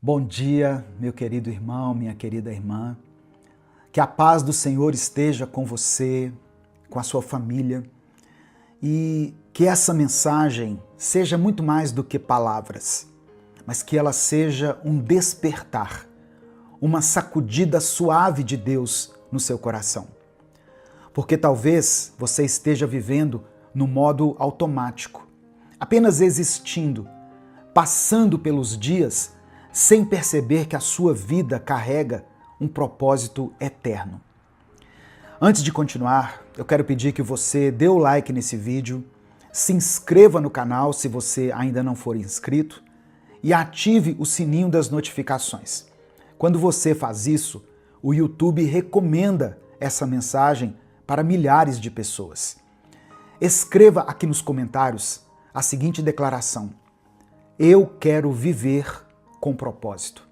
Bom dia, meu querido irmão, minha querida irmã. Que a paz do Senhor esteja com você, com a sua família e que essa mensagem seja muito mais do que palavras, mas que ela seja um despertar, uma sacudida suave de Deus no seu coração. Porque talvez você esteja vivendo no modo automático, apenas existindo, passando pelos dias sem perceber que a sua vida carrega um propósito eterno. Antes de continuar, eu quero pedir que você dê o like nesse vídeo, se inscreva no canal se você ainda não for inscrito e ative o sininho das notificações. Quando você faz isso, o YouTube recomenda essa mensagem para milhares de pessoas. Escreva aqui nos comentários a seguinte declaração: eu quero viver com propósito.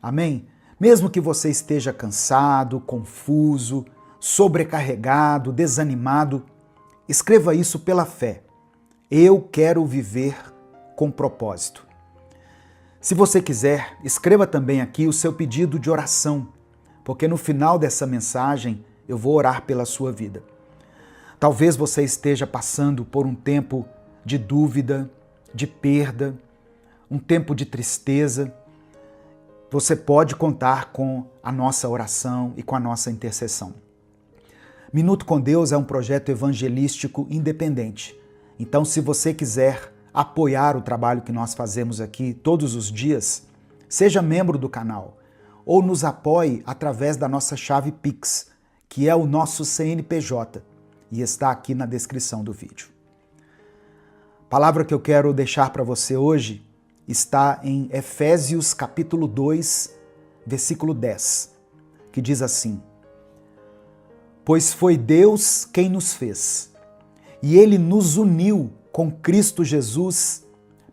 Amém? Mesmo que você esteja cansado, confuso, sobrecarregado, desanimado, escreva isso pela fé. Eu quero viver com propósito. Se você quiser, escreva também aqui o seu pedido de oração, porque no final dessa mensagem eu vou orar pela sua vida. Talvez você esteja passando por um tempo de dúvida, de perda, um tempo de tristeza. Você pode contar com a nossa oração e com a nossa intercessão. Minuto com Deus é um projeto evangelístico independente. Então, se você quiser apoiar o trabalho que nós fazemos aqui todos os dias, seja membro do canal ou nos apoie através da nossa chave Pix, que é o nosso CNPJ, e está aqui na descrição do vídeo. A palavra que eu quero deixar para você hoje está em Efésios capítulo 2, versículo 10, que diz assim: pois foi Deus quem nos fez, e Ele nos uniu com Cristo Jesus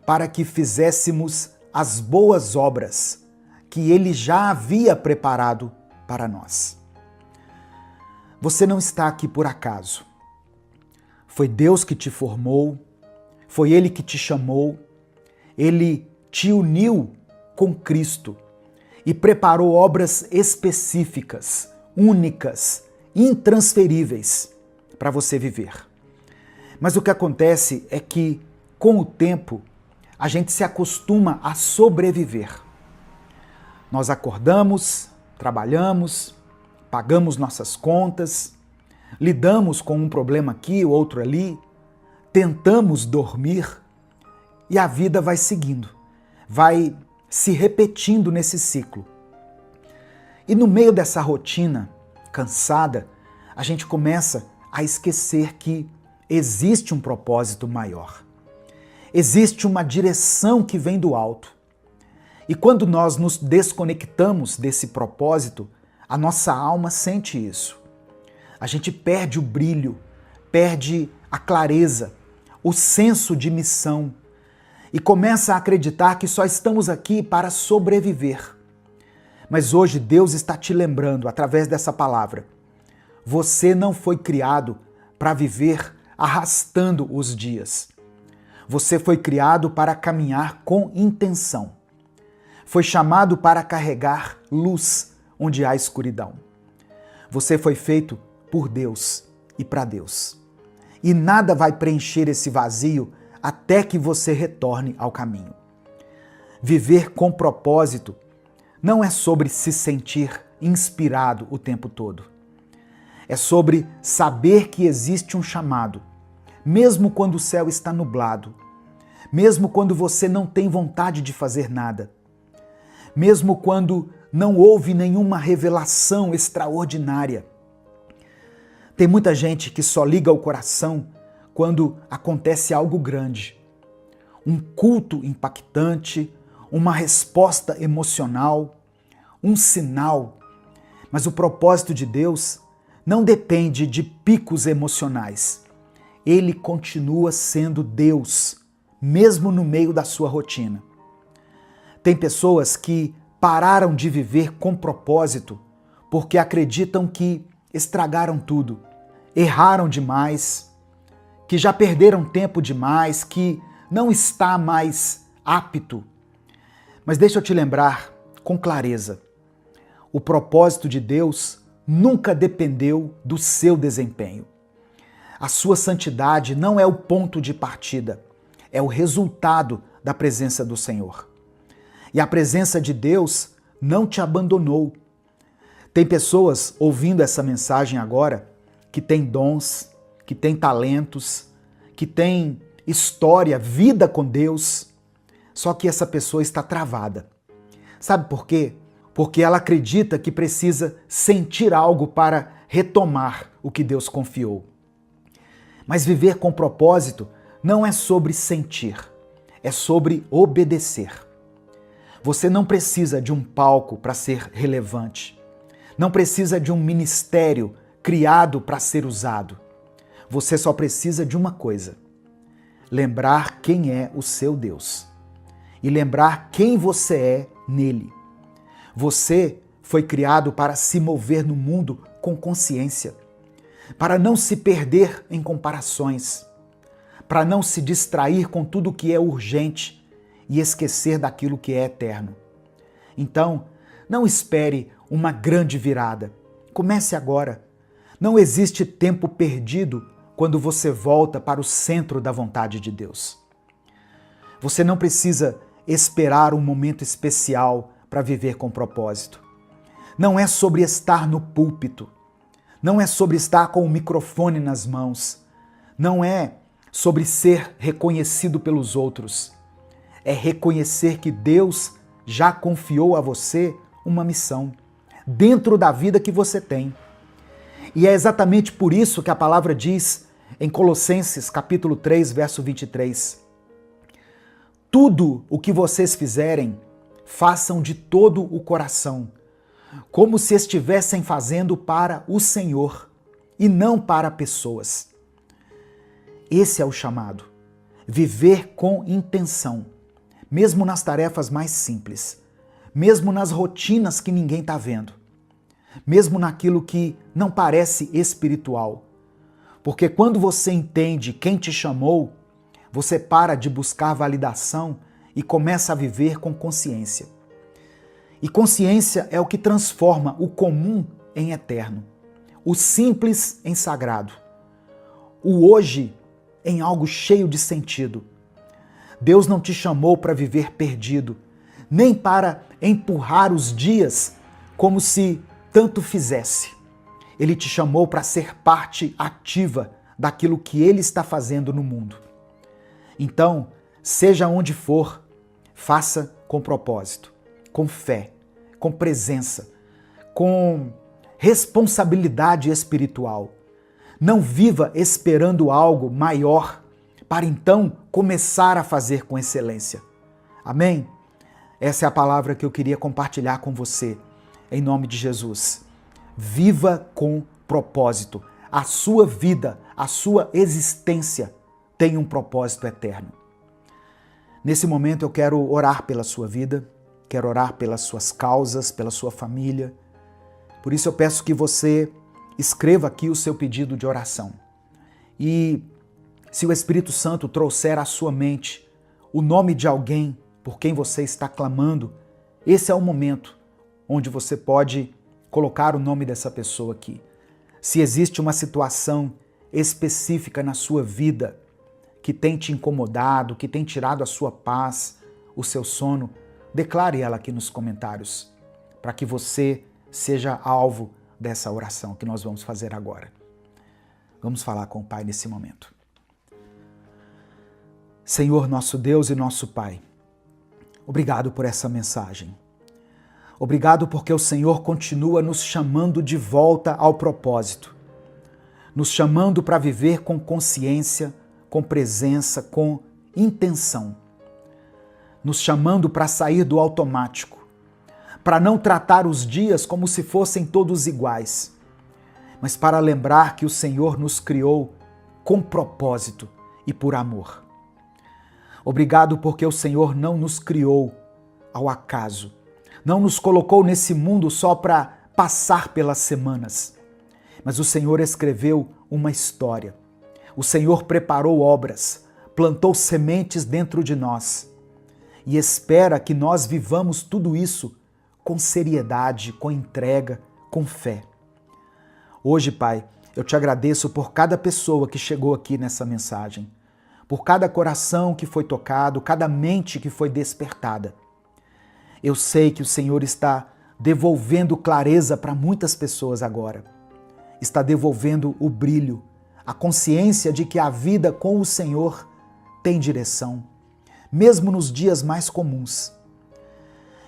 para que fizéssemos as boas obras que Ele já havia preparado para nós. Você não está aqui por acaso. Foi Deus que te formou, foi Ele que te chamou, Ele te uniu com Cristo e preparou obras específicas, únicas, intransferíveis para você viver. Mas o que acontece é que, com o tempo, a gente se acostuma a sobreviver. Nós acordamos, trabalhamos, pagamos nossas contas, lidamos com um problema aqui, outro ali, tentamos dormir e a vida vai seguindo, vai se repetindo nesse ciclo. E no meio dessa rotina cansada, a gente começa a esquecer que existe um propósito maior. Existe uma direção que vem do alto. E quando nós nos desconectamos desse propósito, a nossa alma sente isso. A gente perde o brilho, perde a clareza, o senso de missão e começa a acreditar que só estamos aqui para sobreviver. Mas hoje Deus está te lembrando, através dessa palavra, você não foi criado para viver arrastando os dias. Você foi criado para caminhar com intenção. Foi chamado para carregar luz onde há escuridão. Você foi feito por Deus e para Deus. E nada vai preencher esse vazio até que você retorne ao caminho. Viver com propósito não é sobre se sentir inspirado o tempo todo. É sobre saber que existe um chamado, mesmo quando o céu está nublado, mesmo quando você não tem vontade de fazer nada, mesmo quando não houve nenhuma revelação extraordinária. Tem muita gente que só liga o coração quando acontece algo grande. Um culto impactante, uma resposta emocional, um sinal. Mas o propósito de Deus não depende de picos emocionais. Ele continua sendo Deus, mesmo no meio da sua rotina. Tem pessoas que pararam de viver com propósito porque acreditam que estragaram tudo, erraram demais, que já perderam tempo demais, que não está mais apto. Mas deixa eu te lembrar com clareza. O propósito de Deus nunca dependeu do seu desempenho. A sua santidade não é o ponto de partida, é o resultado da presença do Senhor. E a presença de Deus não te abandonou. Tem pessoas ouvindo essa mensagem agora que têm dons, que têm talentos, que têm história, vida com Deus, só que essa pessoa está travada. Sabe por quê? Porque ela acredita que precisa sentir algo para retomar o que Deus confiou. Mas viver com propósito não é sobre sentir, é sobre obedecer. Você não precisa de um palco para ser relevante. Não precisa de um ministério criado para ser usado. Você só precisa de uma coisa: lembrar quem é o seu Deus e lembrar quem você é nele. Você foi criado para se mover no mundo com consciência, para não se perder em comparações, para não se distrair com tudo que é urgente e esquecer daquilo que é eterno. Então, não espere uma grande virada. Comece agora. Não existe tempo perdido quando você volta para o centro da vontade de Deus. Você não precisa esperar um momento especial para viver com propósito. Não é sobre estar no púlpito. Não é sobre estar com o microfone nas mãos. Não é sobre ser reconhecido pelos outros. É reconhecer que Deus já confiou a você uma missão dentro da vida que você tem. E é exatamente por isso que a palavra diz em Colossenses capítulo 3, verso 23: tudo o que vocês fizerem, façam de todo o coração, como se estivessem fazendo para o Senhor e não para pessoas. Esse é o chamado. Viver com intenção, mesmo nas tarefas mais simples, mesmo nas rotinas que ninguém está vendo, mesmo naquilo que não parece espiritual. Porque quando você entende quem te chamou, você para de buscar validação e começa a viver com consciência. E consciência é o que transforma o comum em eterno, o simples em sagrado, o hoje em algo cheio de sentido. Deus não te chamou para viver perdido, nem para empurrar os dias como se tanto fizesse. Ele te chamou para ser parte ativa daquilo que Ele está fazendo no mundo. Então, seja onde for, faça com propósito, com fé, com presença, com responsabilidade espiritual. Não viva esperando algo maior para então começar a fazer com excelência. Amém? Essa é a palavra que eu queria compartilhar com você, em nome de Jesus. Viva com propósito. A sua vida, a sua existência tem um propósito eterno. Nesse momento eu quero orar pela sua vida, quero orar pelas suas causas, pela sua família. Por isso eu peço que você escreva aqui o seu pedido de oração. E se o Espírito Santo trouxer à sua mente o nome de alguém por quem você está clamando, esse é o momento onde você pode colocar o nome dessa pessoa aqui. Se existe uma situação específica na sua vida que tem te incomodado, que tem tirado a sua paz, o seu sono, declare ela aqui nos comentários, para que você seja alvo dessa oração que nós vamos fazer agora. Vamos falar com o Pai nesse momento. Senhor, nosso Deus e nosso Pai, obrigado por essa mensagem. Obrigado porque o Senhor continua nos chamando de volta ao propósito, nos chamando para viver com consciência, com presença, com intenção, nos chamando para sair do automático, para não tratar os dias como se fossem todos iguais, mas para lembrar que o Senhor nos criou com propósito e por amor. Obrigado porque o Senhor não nos criou ao acaso, não nos colocou nesse mundo só para passar pelas semanas, mas o Senhor escreveu uma história. O Senhor preparou obras, plantou sementes dentro de nós e espera que nós vivamos tudo isso com seriedade, com entrega, com fé. Hoje, Pai, eu te agradeço por cada pessoa que chegou aqui nessa mensagem, por cada coração que foi tocado, cada mente que foi despertada. Eu sei que o Senhor está devolvendo clareza para muitas pessoas agora. Está devolvendo o brilho, a consciência de que a vida com o Senhor tem direção, mesmo nos dias mais comuns.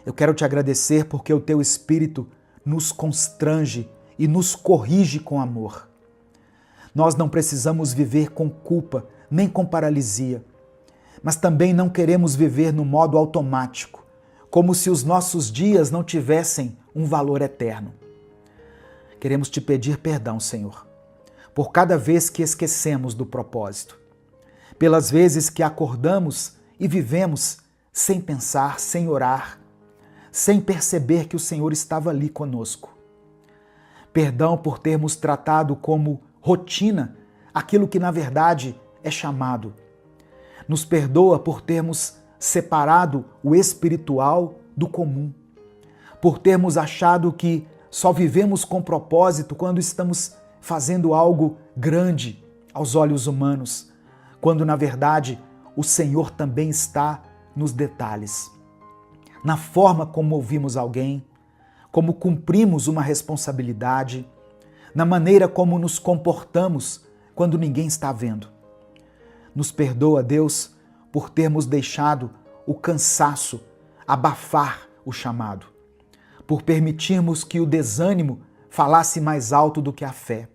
Eu quero te agradecer porque o Teu Espírito nos constrange e nos corrige com amor. Nós não precisamos viver com culpa, nem com paralisia, mas também não queremos viver no modo automático, como se os nossos dias não tivessem um valor eterno. Queremos te pedir perdão, Senhor, por cada vez que esquecemos do propósito, pelas vezes que acordamos e vivemos sem pensar, sem orar, sem perceber que o Senhor estava ali conosco. Perdão por termos tratado como rotina aquilo que na verdade é chamado. Nos perdoa por termos separado o espiritual do comum, por termos achado que só vivemos com propósito quando estamos fazendo algo grande aos olhos humanos, quando na verdade o Senhor também está nos detalhes, na forma como ouvimos alguém, como cumprimos uma responsabilidade, na maneira como nos comportamos quando ninguém está vendo. Nos perdoa, Deus, por termos deixado o cansaço abafar o chamado, por permitirmos que o desânimo falasse mais alto do que a fé,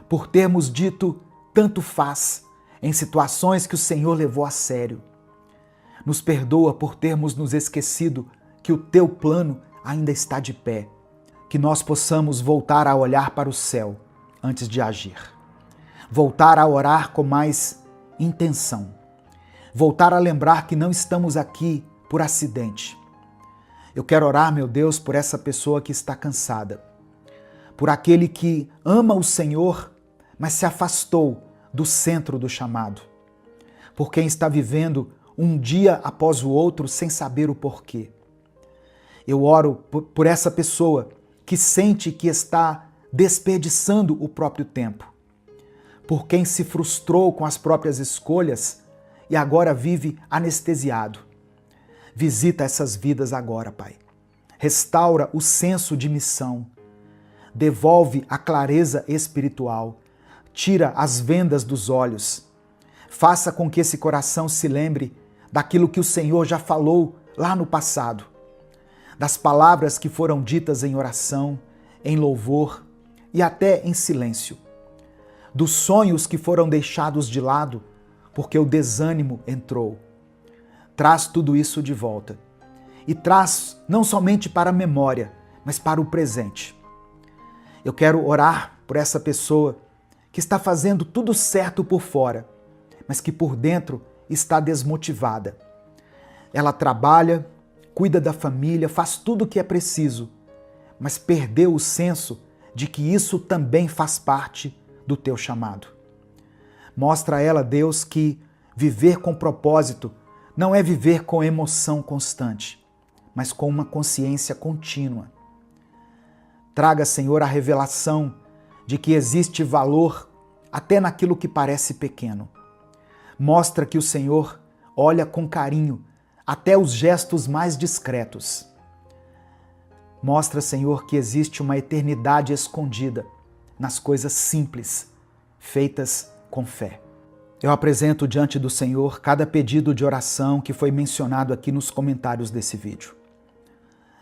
por termos dito tanto faz em situações que o Senhor levou a sério. Nos perdoa por termos nos esquecido que o Teu plano ainda está de pé, que nós possamos voltar a olhar para o céu antes de agir, voltar a orar com mais intenção, voltar a lembrar que não estamos aqui por acidente. Eu quero orar, meu Deus, por essa pessoa que está cansada, por aquele que ama o Senhor, mas se afastou do centro do chamado, por quem está vivendo um dia após o outro sem saber o porquê. Eu oro por essa pessoa que sente que está desperdiçando o próprio tempo, por quem se frustrou com as próprias escolhas e agora vive anestesiado. Visita essas vidas agora, Pai. Restaura o senso de missão. Devolve a clareza espiritual. Tira as vendas dos olhos. Faça com que esse coração se lembre daquilo que o Senhor já falou lá no passado, das palavras que foram ditas em oração, em louvor e até em silêncio, dos sonhos que foram deixados de lado porque o desânimo entrou. Traz tudo isso de volta e traz não somente para a memória, mas para o presente. Eu quero orar por essa pessoa que está fazendo tudo certo por fora, mas que por dentro está desmotivada. Ela trabalha, cuida da família, faz tudo o que é preciso, mas perdeu o senso de que isso também faz parte do teu chamado. Mostra a ela, Deus, que viver com propósito não é viver com emoção constante, mas com uma consciência contínua. Traga, Senhor, a revelação de que existe valor até naquilo que parece pequeno. Mostra que o Senhor olha com carinho até os gestos mais discretos. Mostra, Senhor, que existe uma eternidade escondida nas coisas simples, feitas com fé. Eu apresento diante do Senhor cada pedido de oração que foi mencionado aqui nos comentários desse vídeo.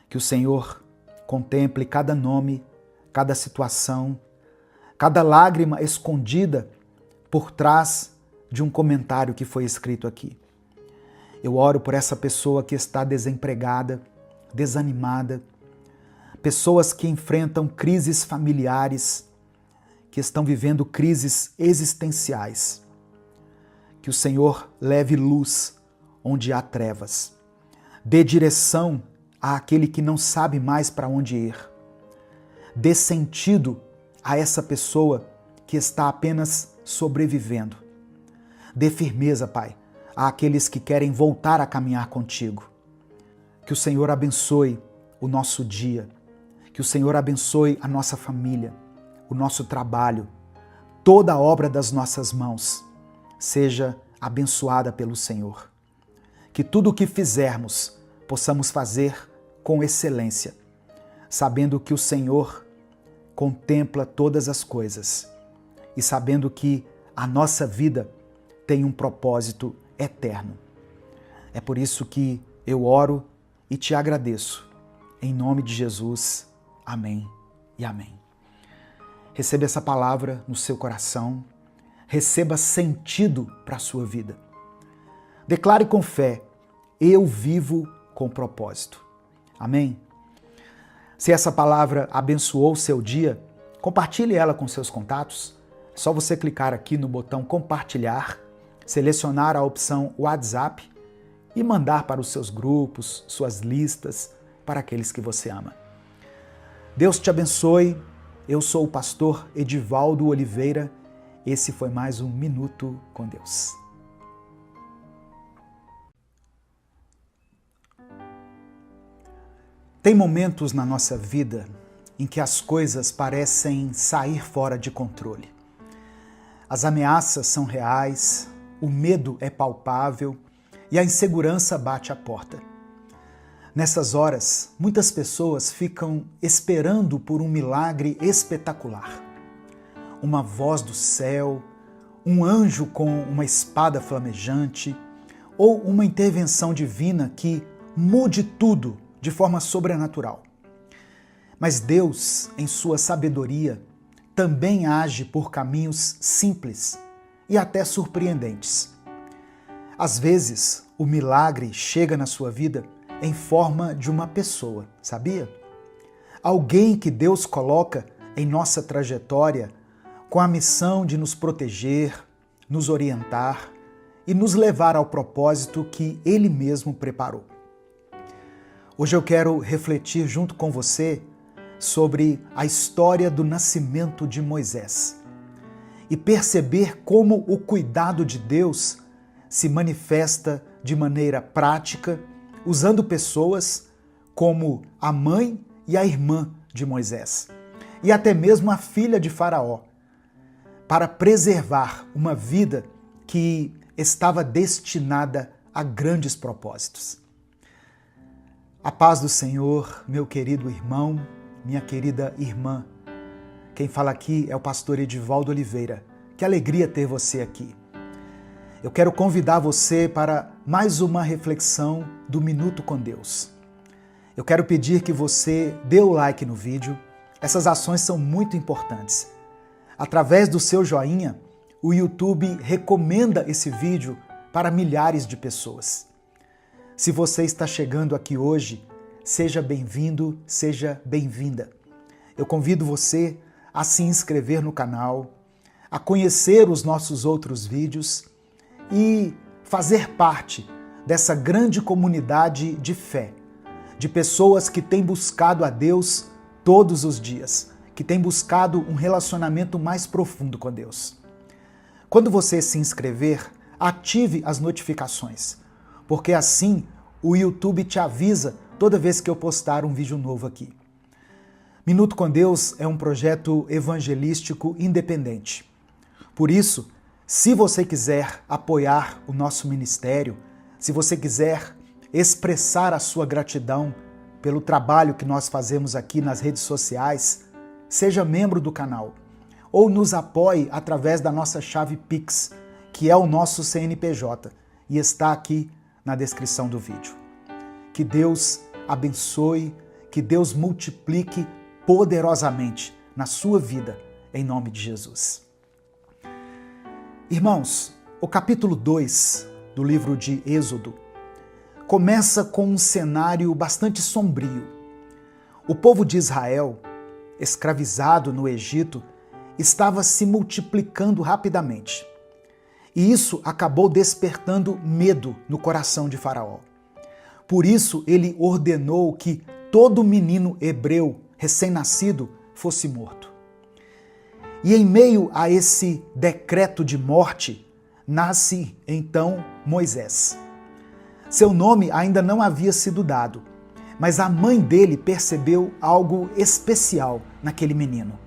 Que o Senhor contemple cada nome, cada situação, cada lágrima escondida por trás de um comentário que foi escrito aqui. Eu oro por essa pessoa que está desempregada, desanimada, pessoas que enfrentam crises familiares, que estão vivendo crises existenciais. Que o Senhor leve luz onde há trevas, dê direção àquele que não sabe mais para onde ir, dê sentido a essa pessoa que está apenas sobrevivendo. Dê firmeza, Pai, àqueles que querem voltar a caminhar contigo. Que o Senhor abençoe o nosso dia, que o Senhor abençoe a nossa família, o nosso trabalho, toda a obra das nossas mãos seja abençoada pelo Senhor. Que tudo o que fizermos possamos fazer com excelência, sabendo que o Senhor contempla todas as coisas e sabendo que a nossa vida tem um propósito eterno. É por isso que eu oro e te agradeço. Em nome de Jesus, amém e amém. Receba essa palavra no seu coração, receba sentido para a sua vida. Declare com fé, eu vivo com propósito. Amém? Se essa palavra abençoou o seu dia, compartilhe ela com seus contatos. É só você clicar aqui no botão compartilhar, selecionar a opção WhatsApp e mandar para os seus grupos, suas listas, para aqueles que você ama. Deus te abençoe. Eu sou o pastor Edivaldo Oliveira. Esse foi mais um Minuto com Deus. Tem momentos na nossa vida em que as coisas parecem sair fora de controle. As ameaças são reais, o medo é palpável e a insegurança bate à porta. Nessas horas, muitas pessoas ficam esperando por um milagre espetacular. Uma voz do céu, um anjo com uma espada flamejante ou uma intervenção divina que mude tudo de forma sobrenatural. Mas Deus, em sua sabedoria, também age por caminhos simples e até surpreendentes. Às vezes, o milagre chega na sua vida em forma de uma pessoa, sabia? Alguém que Deus coloca em nossa trajetória com a missão de nos proteger, nos orientar e nos levar ao propósito que Ele mesmo preparou. Hoje eu quero refletir junto com você sobre a história do nascimento de Moisés e perceber como o cuidado de Deus se manifesta de maneira prática, usando pessoas como a mãe e a irmã de Moisés, e até mesmo a filha de Faraó, para preservar uma vida que estava destinada a grandes propósitos. A paz do Senhor, meu querido irmão, minha querida irmã. Quem fala aqui é o pastor Edivaldo Oliveira. Que alegria ter você aqui. Eu quero convidar você para mais uma reflexão do Minuto com Deus. Eu quero pedir que você dê o like no vídeo. Essas ações são muito importantes. Através do seu joinha, o YouTube recomenda esse vídeo para milhares de pessoas. Se você está chegando aqui hoje, seja bem-vindo, seja bem-vinda. Eu convido você a se inscrever no canal, a conhecer os nossos outros vídeos e fazer parte dessa grande comunidade de fé, de pessoas que têm buscado a Deus todos os dias, que têm buscado um relacionamento mais profundo com Deus. Quando você se inscrever, ative as notificações, porque assim o YouTube te avisa toda vez que eu postar um vídeo novo aqui. Minuto com Deus é um projeto evangelístico independente. Por isso, se você quiser apoiar o nosso ministério, se você quiser expressar a sua gratidão pelo trabalho que nós fazemos aqui nas redes sociais, seja membro do canal ou nos apoie através da nossa chave Pix, que é o nosso CNPJ, e está aqui na descrição do vídeo. Que Deus abençoe, que Deus multiplique poderosamente na sua vida, em nome de Jesus. Irmãos, o capítulo 2 do livro de Êxodo começa com um cenário bastante sombrio. O povo de Israel, escravizado no Egito, estava se multiplicando rapidamente. E isso acabou despertando medo no coração de Faraó. Por isso, ele ordenou que todo menino hebreu recém-nascido fosse morto. E em meio a esse decreto de morte, nasce então Moisés. Seu nome ainda não havia sido dado, mas a mãe dele percebeu algo especial naquele menino.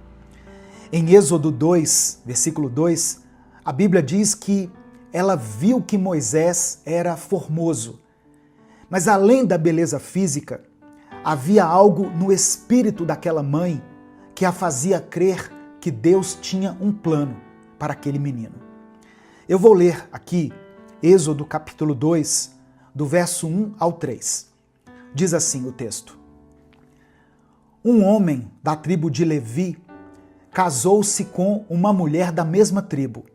Em Êxodo 2, versículo 2, a Bíblia diz que ela viu que Moisés era formoso, mas além da beleza física, havia algo no espírito daquela mãe que a fazia crer que Deus tinha um plano para aquele menino. Eu vou ler aqui Êxodo capítulo 2, do verso 1 ao 3. Diz assim o texto: Um homem da tribo de Levi casou-se com uma mulher da mesma tribo,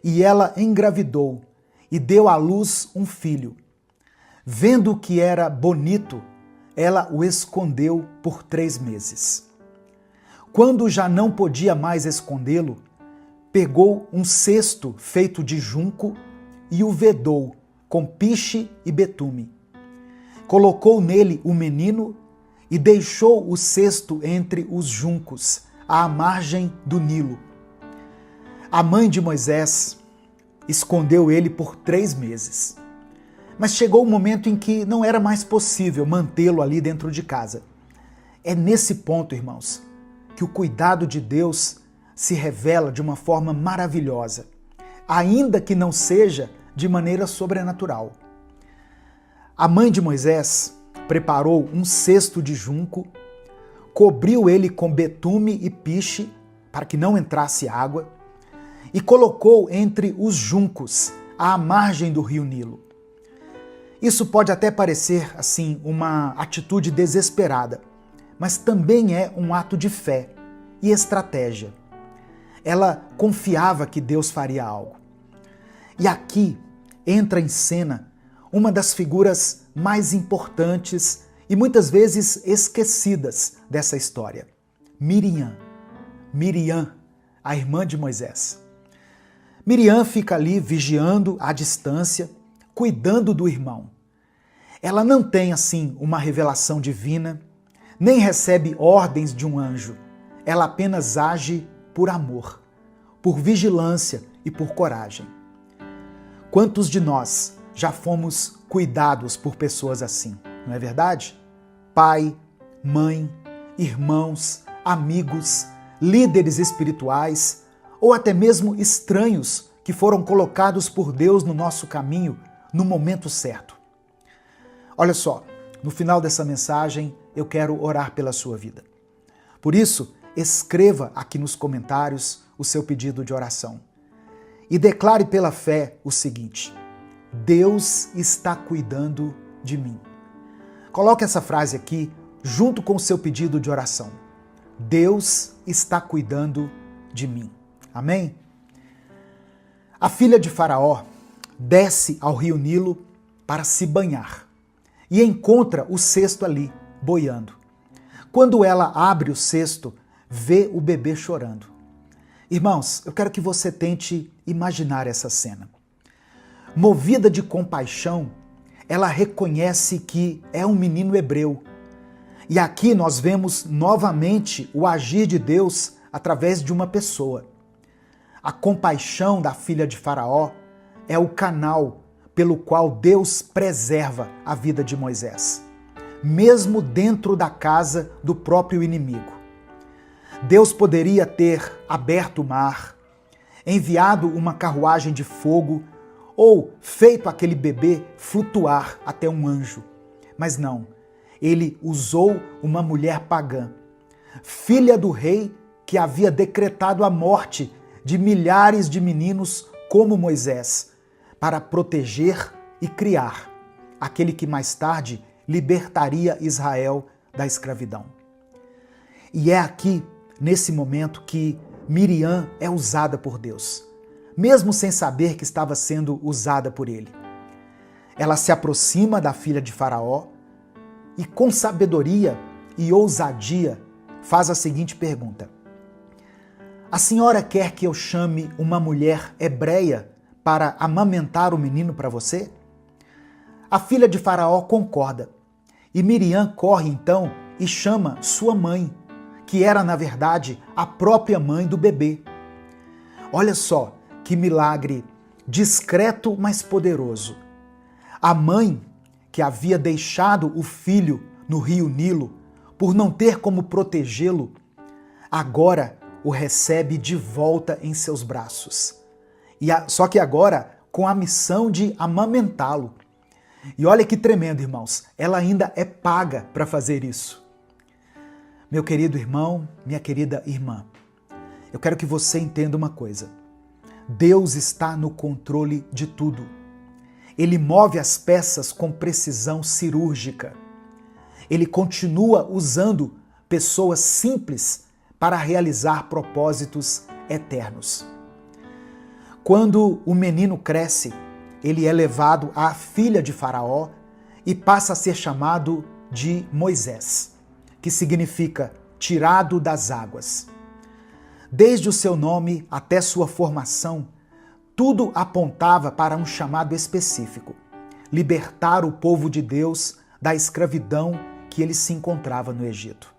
e ela engravidou e deu à luz um filho. Vendo que era bonito, ela o escondeu por 3 meses. Quando já não podia mais escondê-lo, pegou um cesto feito de junco e o vedou com piche e betume. Colocou nele o menino e deixou o cesto entre os juncos, à margem do Nilo. A mãe de Moisés escondeu ele por 3 meses. Mas chegou o momento em que não era mais possível mantê-lo ali dentro de casa. É nesse ponto, irmãos, que o cuidado de Deus se revela de uma forma maravilhosa, ainda que não seja de maneira sobrenatural. A mãe de Moisés preparou um cesto de junco, cobriu ele com betume e piche para que não entrasse água e colocou entre os juncos à margem do rio Nilo. Isso pode até parecer, assim, uma atitude desesperada, mas também é um ato de fé e estratégia. Ela confiava que Deus faria algo. E aqui entra em cena uma das figuras mais importantes e muitas vezes esquecidas dessa história: Miriam. Miriam, a irmã de Moisés. Miriam fica ali vigiando à distância, cuidando do irmão. Ela não tem, assim, uma revelação divina, nem recebe ordens de um anjo. Ela apenas age por amor, por vigilância e por coragem. Quantos de nós já fomos cuidados por pessoas assim, não é verdade? Pai, mãe, irmãos, amigos, líderes espirituais ou até mesmo estranhos que foram colocados por Deus no nosso caminho no momento certo. Olha só, no final dessa mensagem eu quero orar pela sua vida. Por isso, escreva aqui nos comentários o seu pedido de oração e declare pela fé o seguinte: Deus está cuidando de mim. Coloque essa frase aqui junto com o seu pedido de oração. Deus está cuidando de mim. Amém? A filha de Faraó desce ao rio Nilo para se banhar e encontra o cesto ali, boiando. Quando ela abre o cesto, vê o bebê chorando. Irmãos, eu quero que você tente imaginar essa cena. Movida de compaixão, ela reconhece que é um menino hebreu. E aqui nós vemos novamente o agir de Deus através de uma pessoa. A compaixão da filha de Faraó é o canal pelo qual Deus preserva a vida de Moisés, mesmo dentro da casa do próprio inimigo. Deus poderia ter aberto o mar, enviado uma carruagem de fogo ou feito aquele bebê flutuar até um anjo. Mas não, ele usou uma mulher pagã, filha do rei que havia decretado a morte de milhares de meninos como Moisés, para proteger e criar aquele que mais tarde libertaria Israel da escravidão. E é aqui, nesse momento, que Miriam é usada por Deus, mesmo sem saber que estava sendo usada por ele. Ela se aproxima da filha de Faraó e, com sabedoria e ousadia, faz a seguinte pergunta: A senhora quer que eu chame uma mulher hebreia para amamentar o menino para você? A filha de Faraó concorda e Miriam corre então e chama sua mãe, que era na verdade a própria mãe do bebê. Olha só que milagre discreto, mas poderoso. A mãe, que havia deixado o filho no rio Nilo, por não ter como protegê-lo, agora o recebe de volta em seus braços. Só que agora com a missão de amamentá-lo. E olha que tremendo, irmãos, ela ainda é paga para fazer isso. Meu querido irmão, minha querida irmã, eu quero que você entenda uma coisa. Deus está no controle de tudo. Ele move as peças com precisão cirúrgica. Ele continua usando pessoas simples para realizar propósitos eternos. Quando o menino cresce, ele é levado à filha de Faraó e passa a ser chamado de Moisés, que significa tirado das águas. Desde o seu nome até sua formação, tudo apontava para um chamado específico: libertar o povo de Deus da escravidão que ele se encontrava no Egito.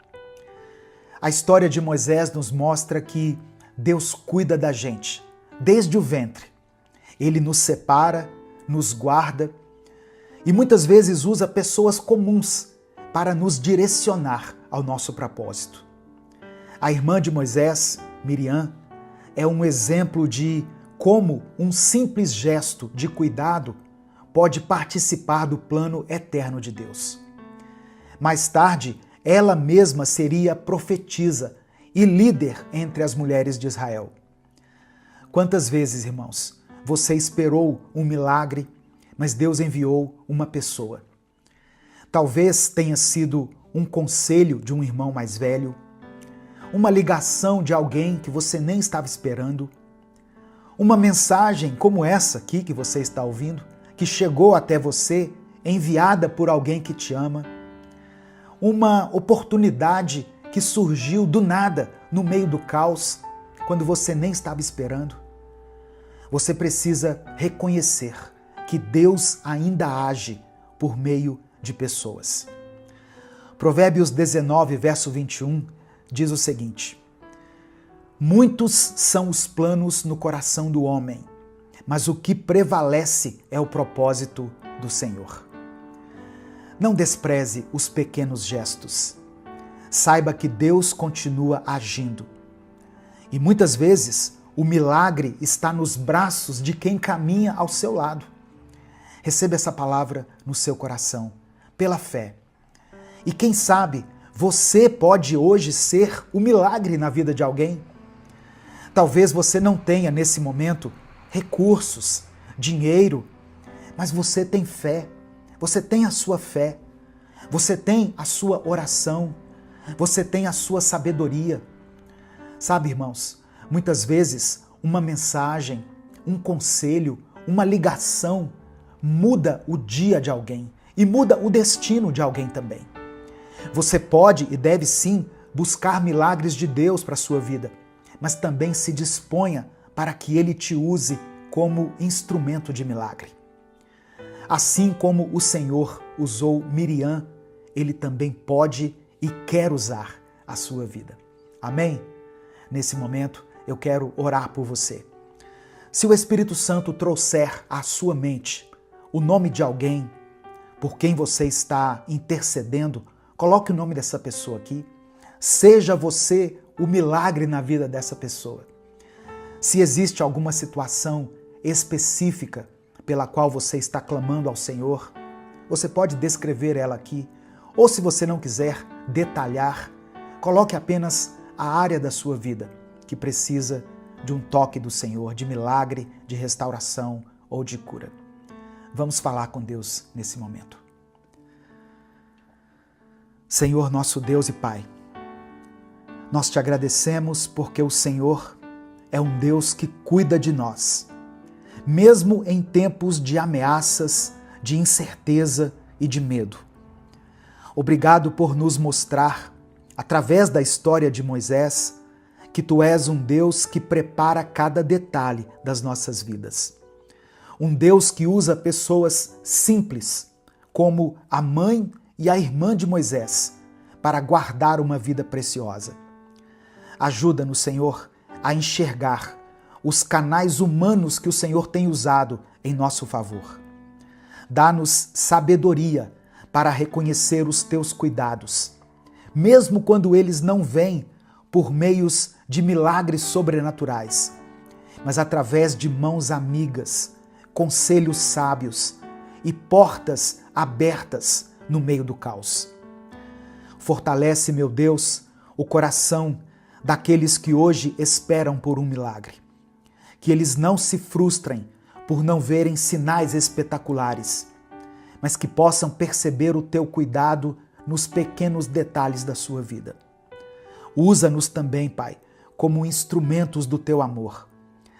A história de Moisés nos mostra que Deus cuida da gente desde o ventre. Ele nos separa, nos guarda e muitas vezes usa pessoas comuns para nos direcionar ao nosso propósito. A irmã de Moisés, Miriam, é um exemplo de como um simples gesto de cuidado pode participar do plano eterno de Deus. Mais tarde, ela mesma seria profetisa e líder entre as mulheres de Israel. Quantas vezes, irmãos, você esperou um milagre, mas Deus enviou uma pessoa? Talvez tenha sido um conselho de um irmão mais velho, uma ligação de alguém que você nem estava esperando, uma mensagem como essa aqui que você está ouvindo, que chegou até você, enviada por alguém que te ama, uma oportunidade que surgiu do nada, no meio do caos, quando você nem estava esperando. Você precisa reconhecer que Deus ainda age por meio de pessoas. Provérbios 19, verso 21, diz o seguinte: muitos são os planos no coração do homem, mas o que prevalece é o propósito do Senhor. Não despreze os pequenos gestos. Saiba que Deus continua agindo. E muitas vezes o milagre está nos braços de quem caminha ao seu lado. Receba essa palavra no seu coração, pela fé. E quem sabe, você pode hoje ser o milagre na vida de alguém. Talvez você não tenha nesse momento recursos, dinheiro, mas você tem fé, você tem a sua fé, você tem a sua oração, você tem a sua sabedoria. Sabe, irmãos, muitas vezes uma mensagem, um conselho, uma ligação muda o dia de alguém e muda o destino de alguém também. Você pode e deve sim buscar milagres de Deus para a sua vida, mas também se disponha para que Ele te use como instrumento de milagre. Assim como o Senhor usou Miriam, Ele também pode e quer usar a sua vida. Amém? Nesse momento, eu quero orar por você. Se o Espírito Santo trouxer à sua mente o nome de alguém por quem você está intercedendo, coloque o nome dessa pessoa aqui. Seja você o milagre na vida dessa pessoa. Se existe alguma situação específica pela qual você está clamando ao Senhor, você pode descrever ela aqui, ou se você não quiser detalhar, coloque apenas a área da sua vida que precisa de um toque do Senhor, de milagre, de restauração ou de cura. Vamos falar com Deus nesse momento. Senhor, nosso Deus e Pai, nós te agradecemos porque o Senhor é um Deus que cuida de nós, mesmo em tempos de ameaças, de incerteza e de medo. Obrigado por nos mostrar, através da história de Moisés, que Tu és um Deus que prepara cada detalhe das nossas vidas. Um Deus que usa pessoas simples, como a mãe e a irmã de Moisés, para guardar uma vida preciosa. Ajuda-nos, Senhor, a enxergar os canais humanos que o Senhor tem usado em nosso favor. Dá-nos sabedoria para reconhecer os teus cuidados, mesmo quando eles não vêm por meios de milagres sobrenaturais, mas através de mãos amigas, conselhos sábios e portas abertas no meio do caos. Fortalece, meu Deus, o coração daqueles que hoje esperam por um milagre. Que eles não se frustrem por não verem sinais espetaculares, mas que possam perceber o teu cuidado nos pequenos detalhes da sua vida. Usa-nos também, Pai, como instrumentos do teu amor,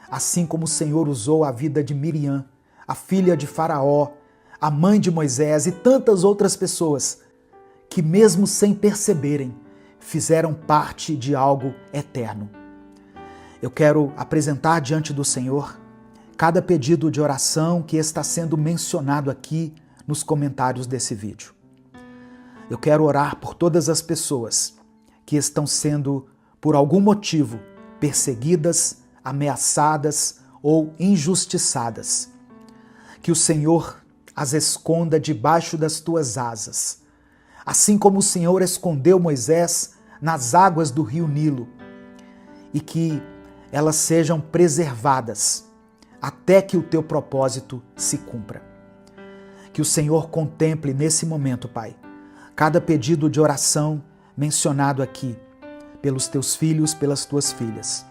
assim como o Senhor usou a vida de Miriam, a filha de Faraó, a mãe de Moisés e tantas outras pessoas que, mesmo sem perceberem, fizeram parte de algo eterno. Eu quero apresentar diante do Senhor cada pedido de oração que está sendo mencionado aqui nos comentários desse vídeo. Eu quero orar por todas as pessoas que estão sendo, por algum motivo, perseguidas, ameaçadas ou injustiçadas. Que o Senhor as esconda debaixo das tuas asas, assim como o Senhor escondeu Moisés nas águas do rio Nilo, e que elas sejam preservadas até que o teu propósito se cumpra. Que o Senhor contemple nesse momento, Pai, cada pedido de oração mencionado aqui pelos teus filhos, pelas tuas filhas.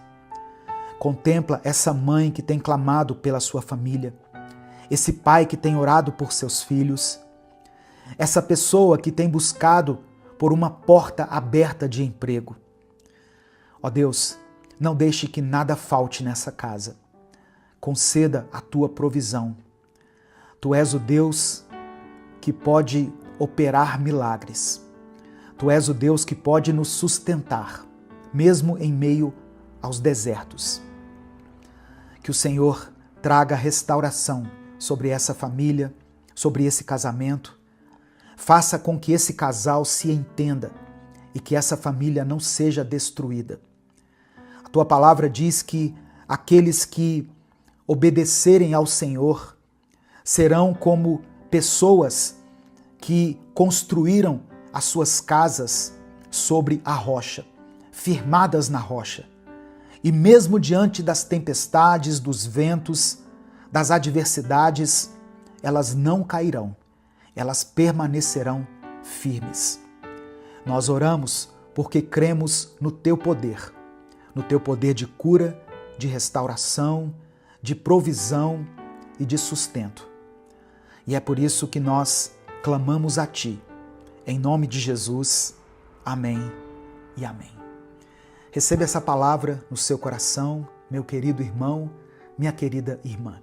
Contempla essa mãe que tem clamado pela sua família, esse pai que tem orado por seus filhos, essa pessoa que tem buscado por uma porta aberta de emprego. Ó Deus, não deixe que nada falte nessa casa. Conceda a tua provisão. Tu és o Deus que pode operar milagres. Tu és o Deus que pode nos sustentar, mesmo em meio aos desertos. Que o Senhor traga restauração sobre essa família, sobre esse casamento. Faça com que esse casal se entenda e que essa família não seja destruída. A tua palavra diz que aqueles que obedecerem ao Senhor serão como pessoas que construíram as suas casas sobre a rocha, firmadas na rocha. E mesmo diante das tempestades, dos ventos, das adversidades, elas não cairão, elas permanecerão firmes. Nós oramos porque cremos no teu poder de cura, de restauração, de provisão e de sustento. E é por isso que nós clamamos a ti. Em nome de Jesus, amém e amém. Receba essa palavra no seu coração, meu querido irmão, minha querida irmã.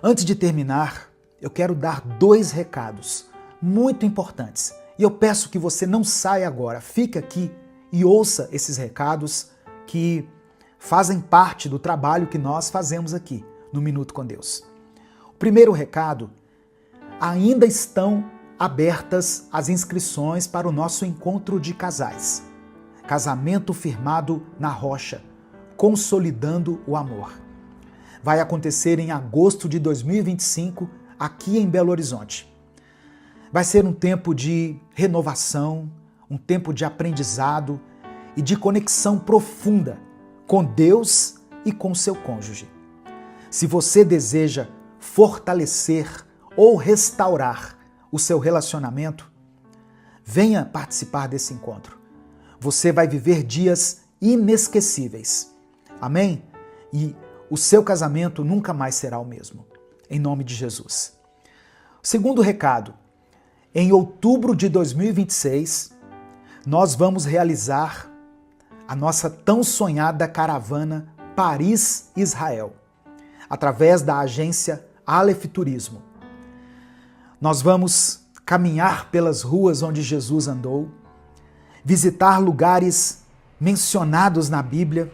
Antes de terminar, eu quero dar 2 recados muito importantes. E eu peço que você não saia agora, fique aqui e ouça esses recados que fazem parte do trabalho que nós fazemos aqui no Minuto com Deus. O primeiro recado: ainda estão abertas as inscrições para o nosso encontro de casais. Casamento firmado na rocha, consolidando o amor. Vai acontecer em agosto de 2025, aqui em Belo Horizonte. Vai ser um tempo de renovação, um tempo de aprendizado e de conexão profunda com Deus e com seu cônjuge. Se você deseja fortalecer ou restaurar o seu relacionamento, venha participar desse encontro. Você vai viver dias inesquecíveis. Amém? E o seu casamento nunca mais será o mesmo. Em nome de Jesus. Segundo recado: em outubro de 2026, nós vamos realizar a nossa tão sonhada caravana Paris-Israel, através da agência Aleph Turismo. Nós vamos caminhar pelas ruas onde Jesus andou, visitar lugares mencionados na Bíblia,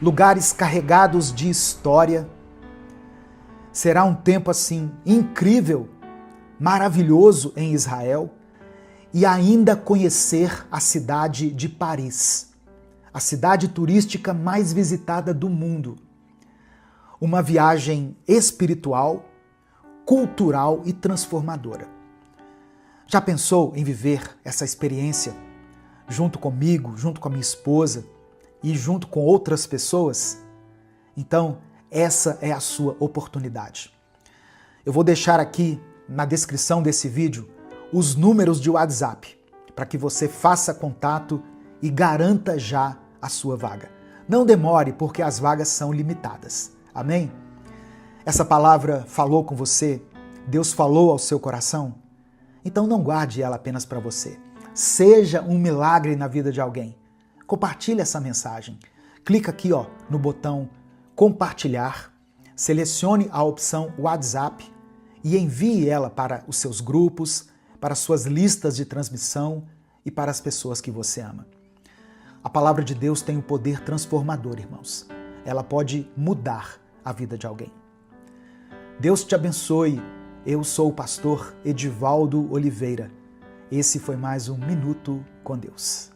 lugares carregados de história. Será um tempo assim incrível, maravilhoso em Israel, e ainda conhecer a cidade de Paris, a cidade turística mais visitada do mundo. Uma viagem espiritual, cultural e transformadora. Já pensou em viver essa experiência junto comigo, junto com a minha esposa e junto com outras pessoas? Então, essa é a sua oportunidade. Eu vou deixar aqui na descrição desse vídeo os números de WhatsApp para que você faça contato e garanta já a sua vaga. Não demore, porque as vagas são limitadas. Amém? Essa palavra falou com você? Deus falou ao seu coração? Então não guarde ela apenas para você. Seja um milagre na vida de alguém. Compartilhe essa mensagem. Clica aqui no botão compartilhar, selecione a opção WhatsApp e envie ela para os seus grupos, para as suas listas de transmissão e para as pessoas que você ama. A palavra de Deus tem um poder transformador, irmãos. Ela pode mudar a vida de alguém. Deus te abençoe. Eu sou o pastor Edivaldo Oliveira. Esse foi mais um Minuto com Deus.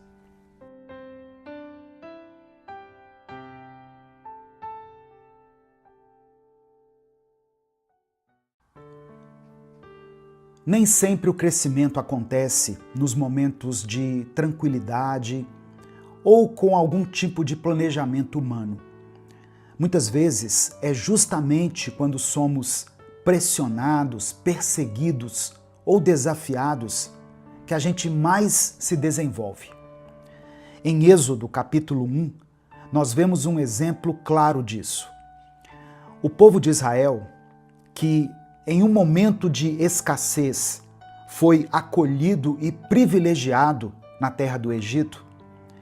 Nem sempre o crescimento acontece nos momentos de tranquilidade ou com algum tipo de planejamento humano. Muitas vezes é justamente quando somos pressionados, perseguidos ou desafiados que a gente mais se desenvolve. Em Êxodo capítulo 1, nós vemos um exemplo claro disso. O povo de Israel, que em um momento de escassez foi acolhido e privilegiado na terra do Egito,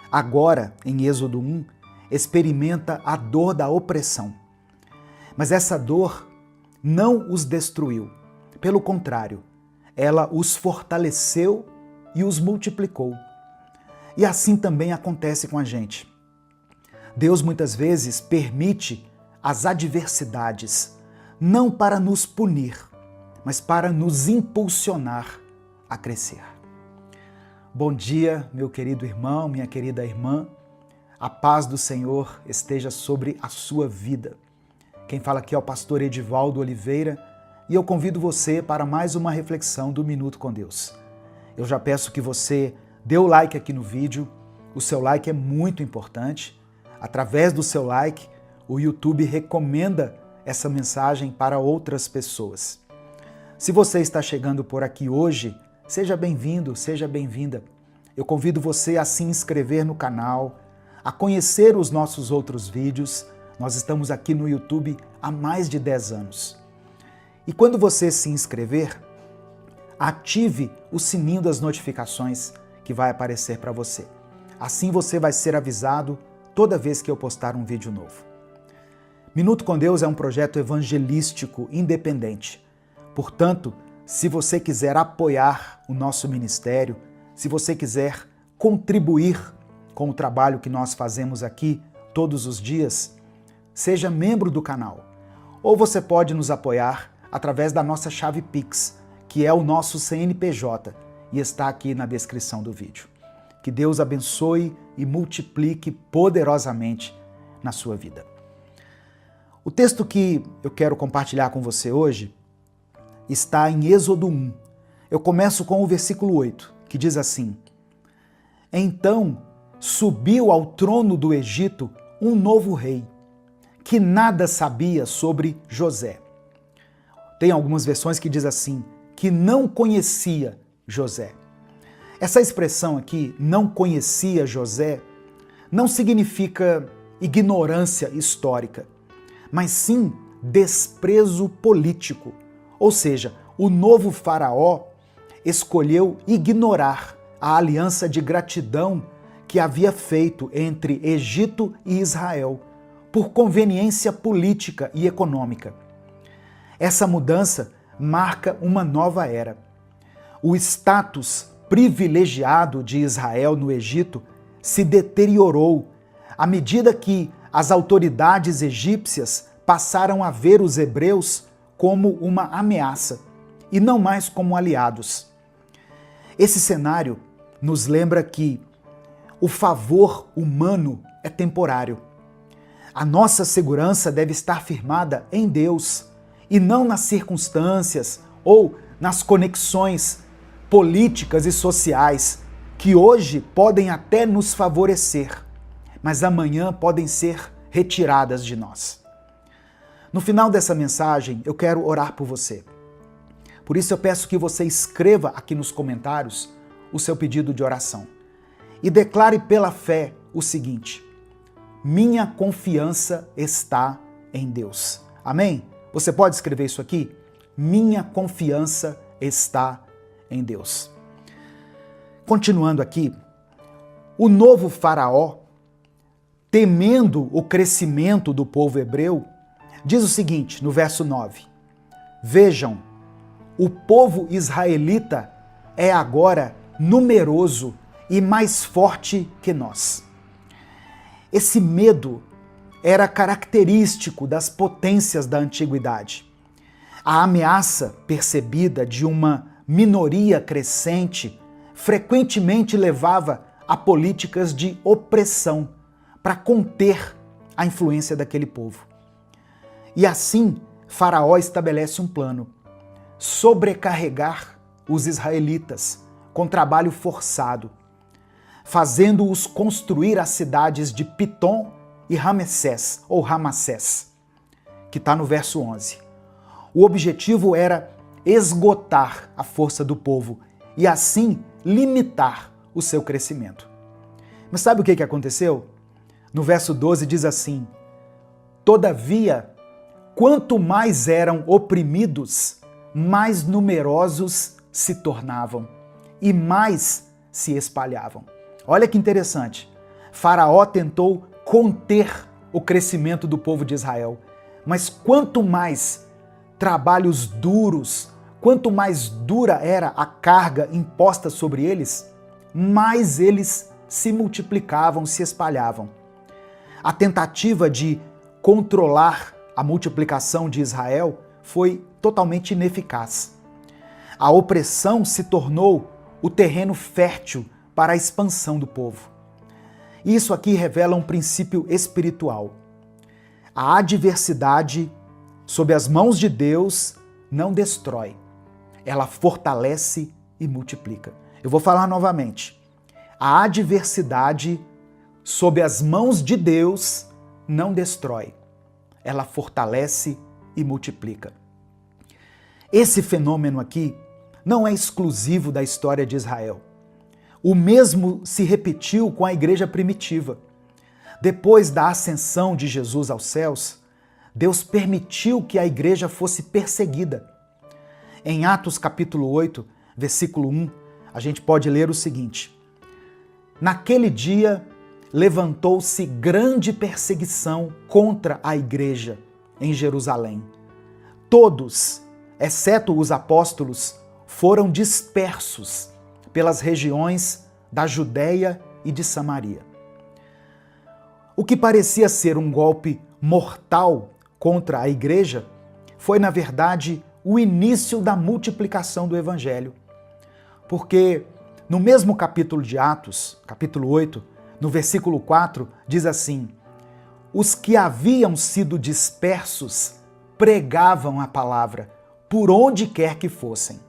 agora, em Êxodo 1, experimenta a dor da opressão. Mas essa dor não os destruiu. Pelo contrário, ela os fortaleceu e os multiplicou. E assim também acontece com a gente. Deus muitas vezes permite as adversidades, não para nos punir, mas para nos impulsionar a crescer. Bom dia, meu querido irmão, minha querida irmã. A paz do Senhor esteja sobre a sua vida. Quem fala aqui é o pastor Edivaldo Oliveira e eu convido você para mais uma reflexão do Minuto com Deus. Eu já peço que você dê o like aqui no vídeo. O seu like é muito importante. Através do seu like, o YouTube recomenda essa mensagem para outras pessoas. Se você está chegando por aqui hoje, seja bem-vindo, seja bem-vinda. Eu convido você a se inscrever no canal, a conhecer os nossos outros vídeos. Nós estamos aqui no YouTube há mais de 10 anos. E quando você se inscrever, ative o sininho das notificações que vai aparecer para você. Assim você vai ser avisado toda vez que eu postar um vídeo novo. Minuto com Deus é um projeto evangelístico independente. Portanto, se você quiser apoiar o nosso ministério, se você quiser contribuir com o trabalho que nós fazemos aqui todos os dias, seja membro do canal. Ou você pode nos apoiar através da nossa chave Pix, que é o nosso CNPJ, e está aqui na descrição do vídeo. Que Deus abençoe e multiplique poderosamente na sua vida. O texto que eu quero compartilhar com você hoje está em Êxodo 1. Eu começo com o versículo 8, que diz assim: Então subiu ao trono do Egito um novo rei, que nada sabia sobre José. Tem algumas versões que diz assim, que não conhecia José. Essa expressão aqui, não conhecia José, não significa ignorância histórica, mas sim desprezo político. Ou seja, o novo faraó escolheu ignorar a aliança de gratidão que havia feito entre Egito e Israel, por conveniência política e econômica. Essa mudança marca uma nova era. O status privilegiado de Israel no Egito se deteriorou à medida que as autoridades egípcias passaram a ver os hebreus como uma ameaça e não mais como aliados. Esse cenário nos lembra que o favor humano é temporário. A nossa segurança deve estar firmada em Deus e não nas circunstâncias ou nas conexões políticas e sociais que hoje podem até nos favorecer, mas amanhã podem ser retiradas de nós. No final dessa mensagem, eu quero orar por você. Por isso eu peço que você escreva aqui nos comentários o seu pedido de oração e declare pela fé o seguinte: minha confiança está em Deus. Amém? Você pode escrever isso aqui? Minha confiança está em Deus. Continuando aqui, o novo faraó, temendo o crescimento do povo hebreu, diz o seguinte no verso 9: vejam, o povo israelita é agora numeroso e mais forte que nós. Esse medo era característico das potências da antiguidade. A ameaça percebida de uma minoria crescente frequentemente levava a políticas de opressão para conter a influência daquele povo. E assim, Faraó estabelece um plano: sobrecarregar os israelitas com trabalho forçado, fazendo-os construir as cidades de Pitom e Ramessés, ou Ramassés, que está no verso 11. O objetivo era esgotar a força do povo e assim limitar o seu crescimento. Mas sabe o que aconteceu? No verso 12 diz assim: todavia, quanto mais eram oprimidos, mais numerosos se tornavam e mais se espalhavam. Olha que interessante. Faraó tentou conter o crescimento do povo de Israel, mas quanto mais trabalhos duros, quanto mais dura era a carga imposta sobre eles, mais eles se multiplicavam, se espalhavam. A tentativa de controlar a multiplicação de Israel foi totalmente ineficaz. A opressão se tornou o terreno fértil para a expansão do povo. Isso aqui revela um princípio espiritual. A adversidade sob as mãos de Deus não destrói, ela fortalece e multiplica. Eu vou falar novamente. A adversidade sob as mãos de Deus não destrói, ela fortalece e multiplica. Esse fenômeno aqui não é exclusivo da história de Israel. O mesmo se repetiu com a igreja primitiva. Depois da ascensão de Jesus aos céus, Deus permitiu que a igreja fosse perseguida. Em Atos capítulo 8, versículo 1, a gente pode ler o seguinte: naquele dia levantou-se grande perseguição contra a igreja em Jerusalém. Todos, exceto os apóstolos, foram dispersos pelas regiões da Judéia e de Samaria. O que parecia ser um golpe mortal contra a igreja foi, na verdade, o início da multiplicação do evangelho. Porque no mesmo capítulo de Atos, capítulo 8, no versículo 4, diz assim: os que haviam sido dispersos pregavam a palavra por onde quer que fossem.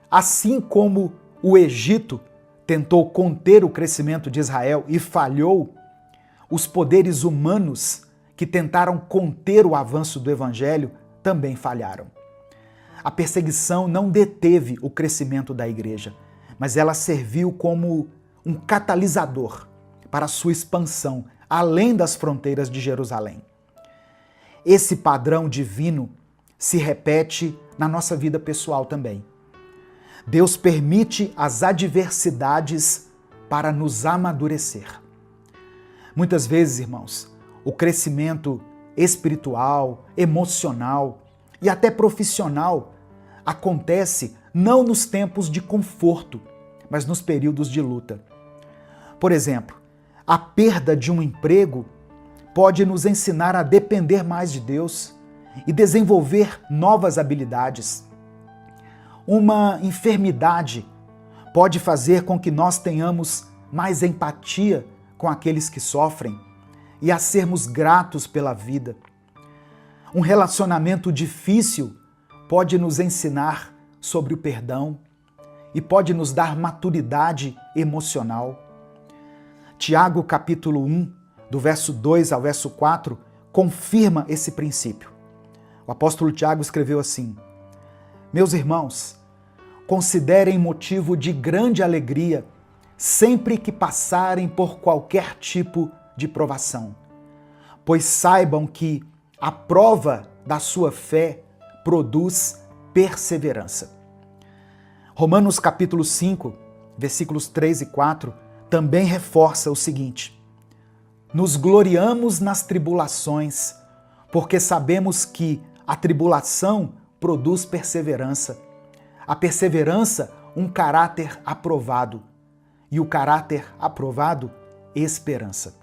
Assim como o Egito tentou conter o crescimento de Israel e falhou, os poderes humanos que tentaram conter o avanço do evangelho também falharam. A perseguição não deteve o crescimento da igreja, mas ela serviu como um catalisador para a sua expansão além das fronteiras de Jerusalém. Esse padrão divino se repete na nossa vida pessoal também. Deus permite as adversidades para nos amadurecer. Muitas vezes, irmãos, o crescimento espiritual, emocional e até profissional acontece não nos tempos de conforto, mas nos períodos de luta. Por exemplo, a perda de um emprego pode nos ensinar a depender mais de Deus e desenvolver novas habilidades. Uma enfermidade pode fazer com que nós tenhamos mais empatia com aqueles que sofrem e a sermos gratos pela vida. Um relacionamento difícil pode nos ensinar sobre o perdão e pode nos dar maturidade emocional. Tiago, capítulo 1, do verso 2 ao verso 4, confirma esse princípio. O apóstolo Tiago escreveu assim: Meus irmãos, considerem motivo de grande alegria sempre que passarem por qualquer tipo de provação, pois saibam que a prova da sua fé produz perseverança. Romanos capítulo 5, versículos 3 e 4, também reforça o seguinte: Nos gloriamos nas tribulações, porque sabemos que a tribulação produz perseverança, a perseverança um caráter aprovado, e o caráter aprovado, esperança.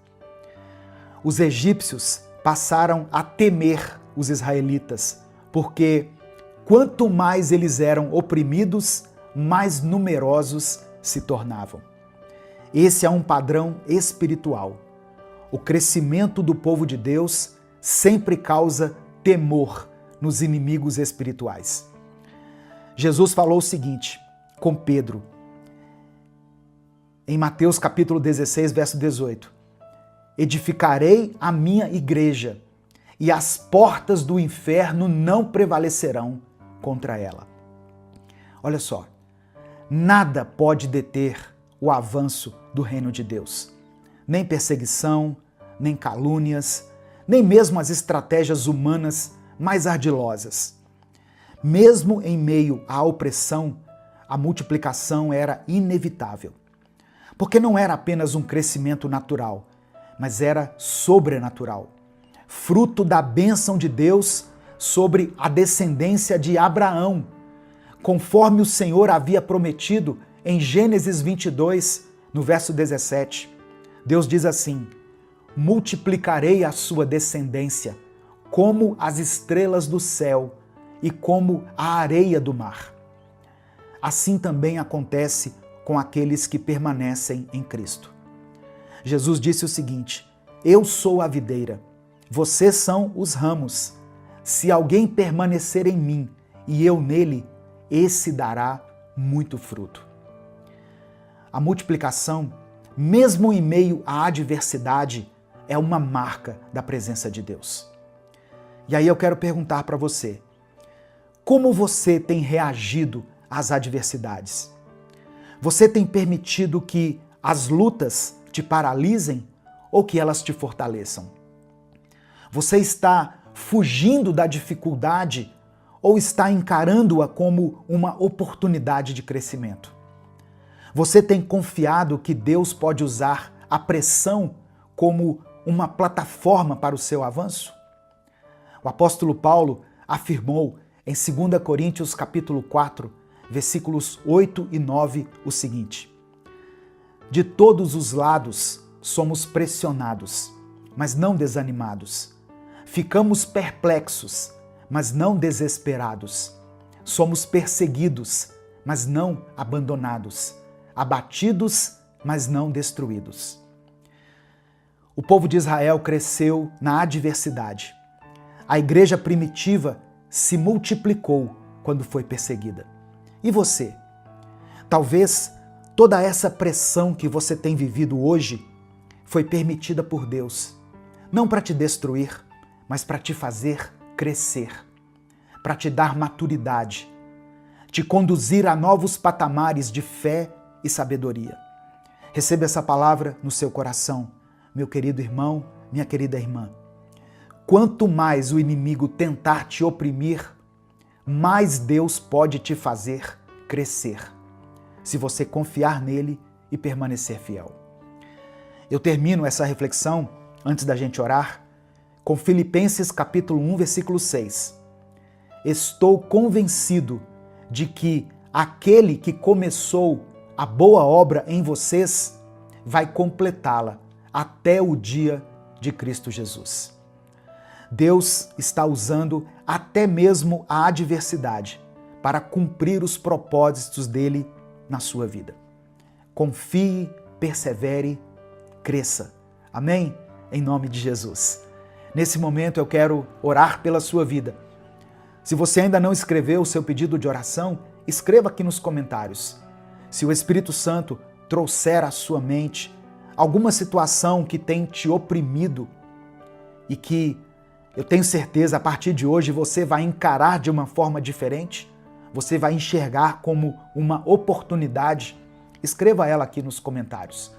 Os egípcios passaram a temer os israelitas, porque quanto mais eles eram oprimidos, mais numerosos se tornavam. Esse é um padrão espiritual. O crescimento do povo de Deus sempre causa temor nos inimigos espirituais. Jesus falou o seguinte com Pedro, em Mateus capítulo 16, verso 18. Edificarei a minha igreja, e as portas do inferno não prevalecerão contra ela. Olha só, nada pode deter o avanço do reino de Deus. Nem perseguição, nem calúnias, nem mesmo as estratégias humanas mais ardilosas. Mesmo em meio à opressão, a multiplicação era inevitável. Porque não era apenas um crescimento natural, mas era sobrenatural, fruto da bênção de Deus sobre a descendência de Abraão, conforme o Senhor havia prometido em Gênesis 22, no verso 17. Deus diz assim: multiplicarei a sua descendência como as estrelas do céu e como a areia do mar. Assim também acontece com aqueles que permanecem em Cristo. Jesus disse o seguinte: Eu sou a videira, vocês são os ramos. Se alguém permanecer em mim e eu nele, esse dará muito fruto. A multiplicação, mesmo em meio à adversidade, é uma marca da presença de Deus. E aí eu quero perguntar para você: como você tem reagido às adversidades? Você tem permitido que as lutas te paralisem ou que elas te fortaleçam? Você está fugindo da dificuldade ou está encarando-a como uma oportunidade de crescimento? Você tem confiado que Deus pode usar a pressão como uma plataforma para o seu avanço? O apóstolo Paulo afirmou em 2 Coríntios capítulo 4, versículos 8 e 9, o seguinte: De todos os lados somos pressionados, mas não desanimados. Ficamos perplexos, mas não desesperados. Somos perseguidos, mas não abandonados. Abatidos, mas não destruídos. O povo de Israel cresceu na adversidade. A igreja primitiva se multiplicou quando foi perseguida. E você? Talvez toda essa pressão que você tem vivido hoje foi permitida por Deus, não para te destruir, mas para te fazer crescer, para te dar maturidade, te conduzir a novos patamares de fé e sabedoria. Receba essa palavra no seu coração, meu querido irmão, minha querida irmã. Quanto mais o inimigo tentar te oprimir, mais Deus pode te fazer crescer, se você confiar nele e permanecer fiel. Eu termino essa reflexão, antes da gente orar, com Filipenses capítulo 1, versículo 6. Estou convencido de que aquele que começou a boa obra em vocês vai completá-la até o dia de Cristo Jesus. Deus está usando até mesmo a adversidade para cumprir os propósitos dele na sua vida. Confie, persevere, cresça. Amém? Em nome de Jesus. Nesse momento eu quero orar pela sua vida. Se você ainda não escreveu o seu pedido de oração, escreva aqui nos comentários. Se o Espírito Santo trouxer à sua mente alguma situação que tem te oprimido e que eu tenho certeza a partir de hoje você vai encarar de uma forma diferente, você vai enxergar como uma oportunidade, escreva ela aqui nos comentários.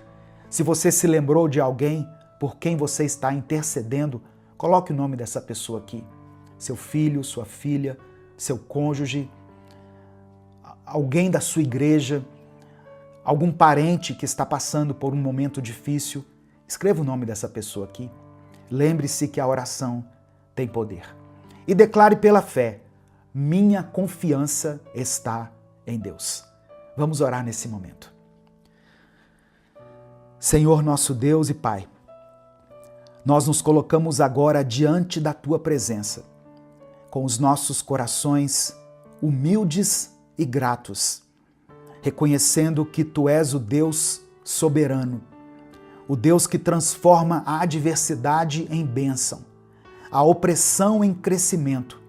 Se você se lembrou de alguém por quem você está intercedendo, coloque o nome dessa pessoa aqui. Seu filho, sua filha, seu cônjuge, alguém da sua igreja, algum parente que está passando por um momento difícil, escreva o nome dessa pessoa aqui. Lembre-se que a oração tem poder. E declare pela fé: minha confiança está em Deus. Vamos orar nesse momento. Senhor nosso Deus e Pai, nós nos colocamos agora diante da Tua presença, com os nossos corações humildes e gratos, reconhecendo que Tu és o Deus soberano, o Deus que transforma a adversidade em bênção, a opressão em crescimento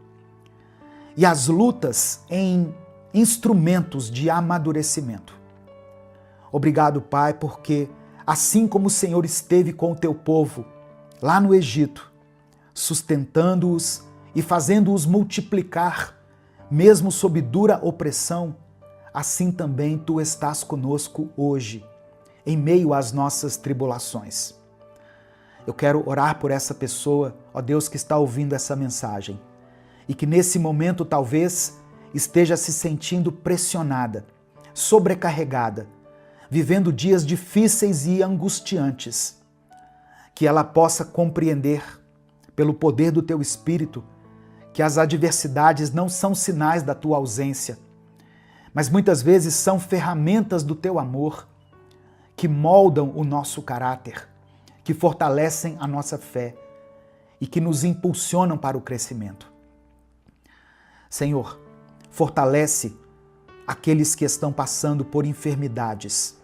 e as lutas em instrumentos de amadurecimento. Obrigado, Pai, porque assim como o Senhor esteve com o Teu povo lá no Egito, sustentando-os e fazendo-os multiplicar, mesmo sob dura opressão, assim também Tu estás conosco hoje, em meio às nossas tribulações. Eu quero orar por essa pessoa, ó Deus, que está ouvindo essa mensagem e que nesse momento talvez esteja se sentindo pressionada, sobrecarregada, vivendo dias difíceis e angustiantes. Que ela possa compreender, pelo poder do Teu Espírito, que as adversidades não são sinais da Tua ausência, mas muitas vezes são ferramentas do Teu amor que moldam o nosso caráter, que fortalecem a nossa fé e que nos impulsionam para o crescimento. Senhor, fortalece aqueles que estão passando por enfermidades,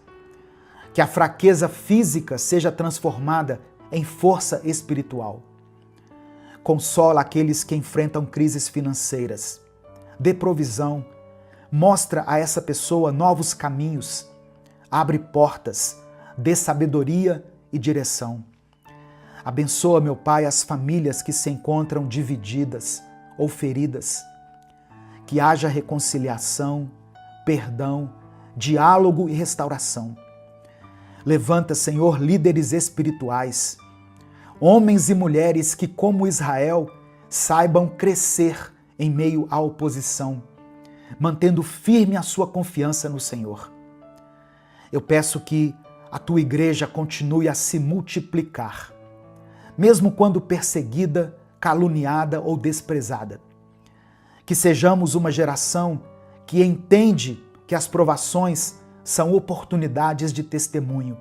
que a fraqueza física seja transformada em força espiritual. Consola aqueles que enfrentam crises financeiras, dê provisão, mostra a essa pessoa novos caminhos, abre portas, dê sabedoria e direção. Abençoa, meu Pai, as famílias que se encontram divididas ou feridas. Que haja reconciliação, perdão, diálogo e restauração. Levanta, Senhor, líderes espirituais, homens e mulheres que, como Israel, saibam crescer em meio à oposição, mantendo firme a sua confiança no Senhor. Eu peço que a Tua igreja continue a se multiplicar, mesmo quando perseguida, caluniada ou desprezada. Que sejamos uma geração que entende que as provações são oportunidades de testemunho.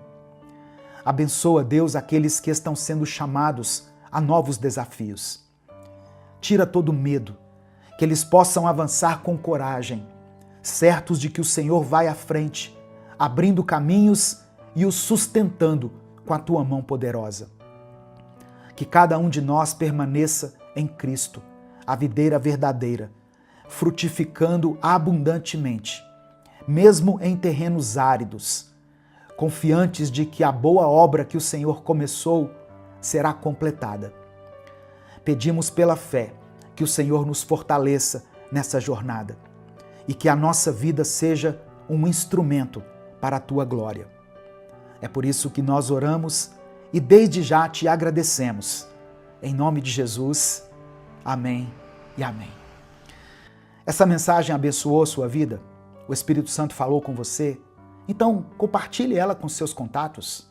Abençoa, Deus, aqueles que estão sendo chamados a novos desafios. Tira todo medo, que eles possam avançar com coragem, certos de que o Senhor vai à frente, abrindo caminhos e os sustentando com a Tua mão poderosa. Que cada um de nós permaneça em Cristo, a videira verdadeira, frutificando abundantemente, mesmo em terrenos áridos, confiantes de que a boa obra que o Senhor começou será completada. Pedimos pela fé que o Senhor nos fortaleça nessa jornada e que a nossa vida seja um instrumento para a Tua glória. É por isso que nós oramos e desde já Te agradecemos. Em nome de Jesus, amém e amém. Essa mensagem abençoou sua vida? O Espírito Santo falou com você? Então, compartilhe ela com seus contatos.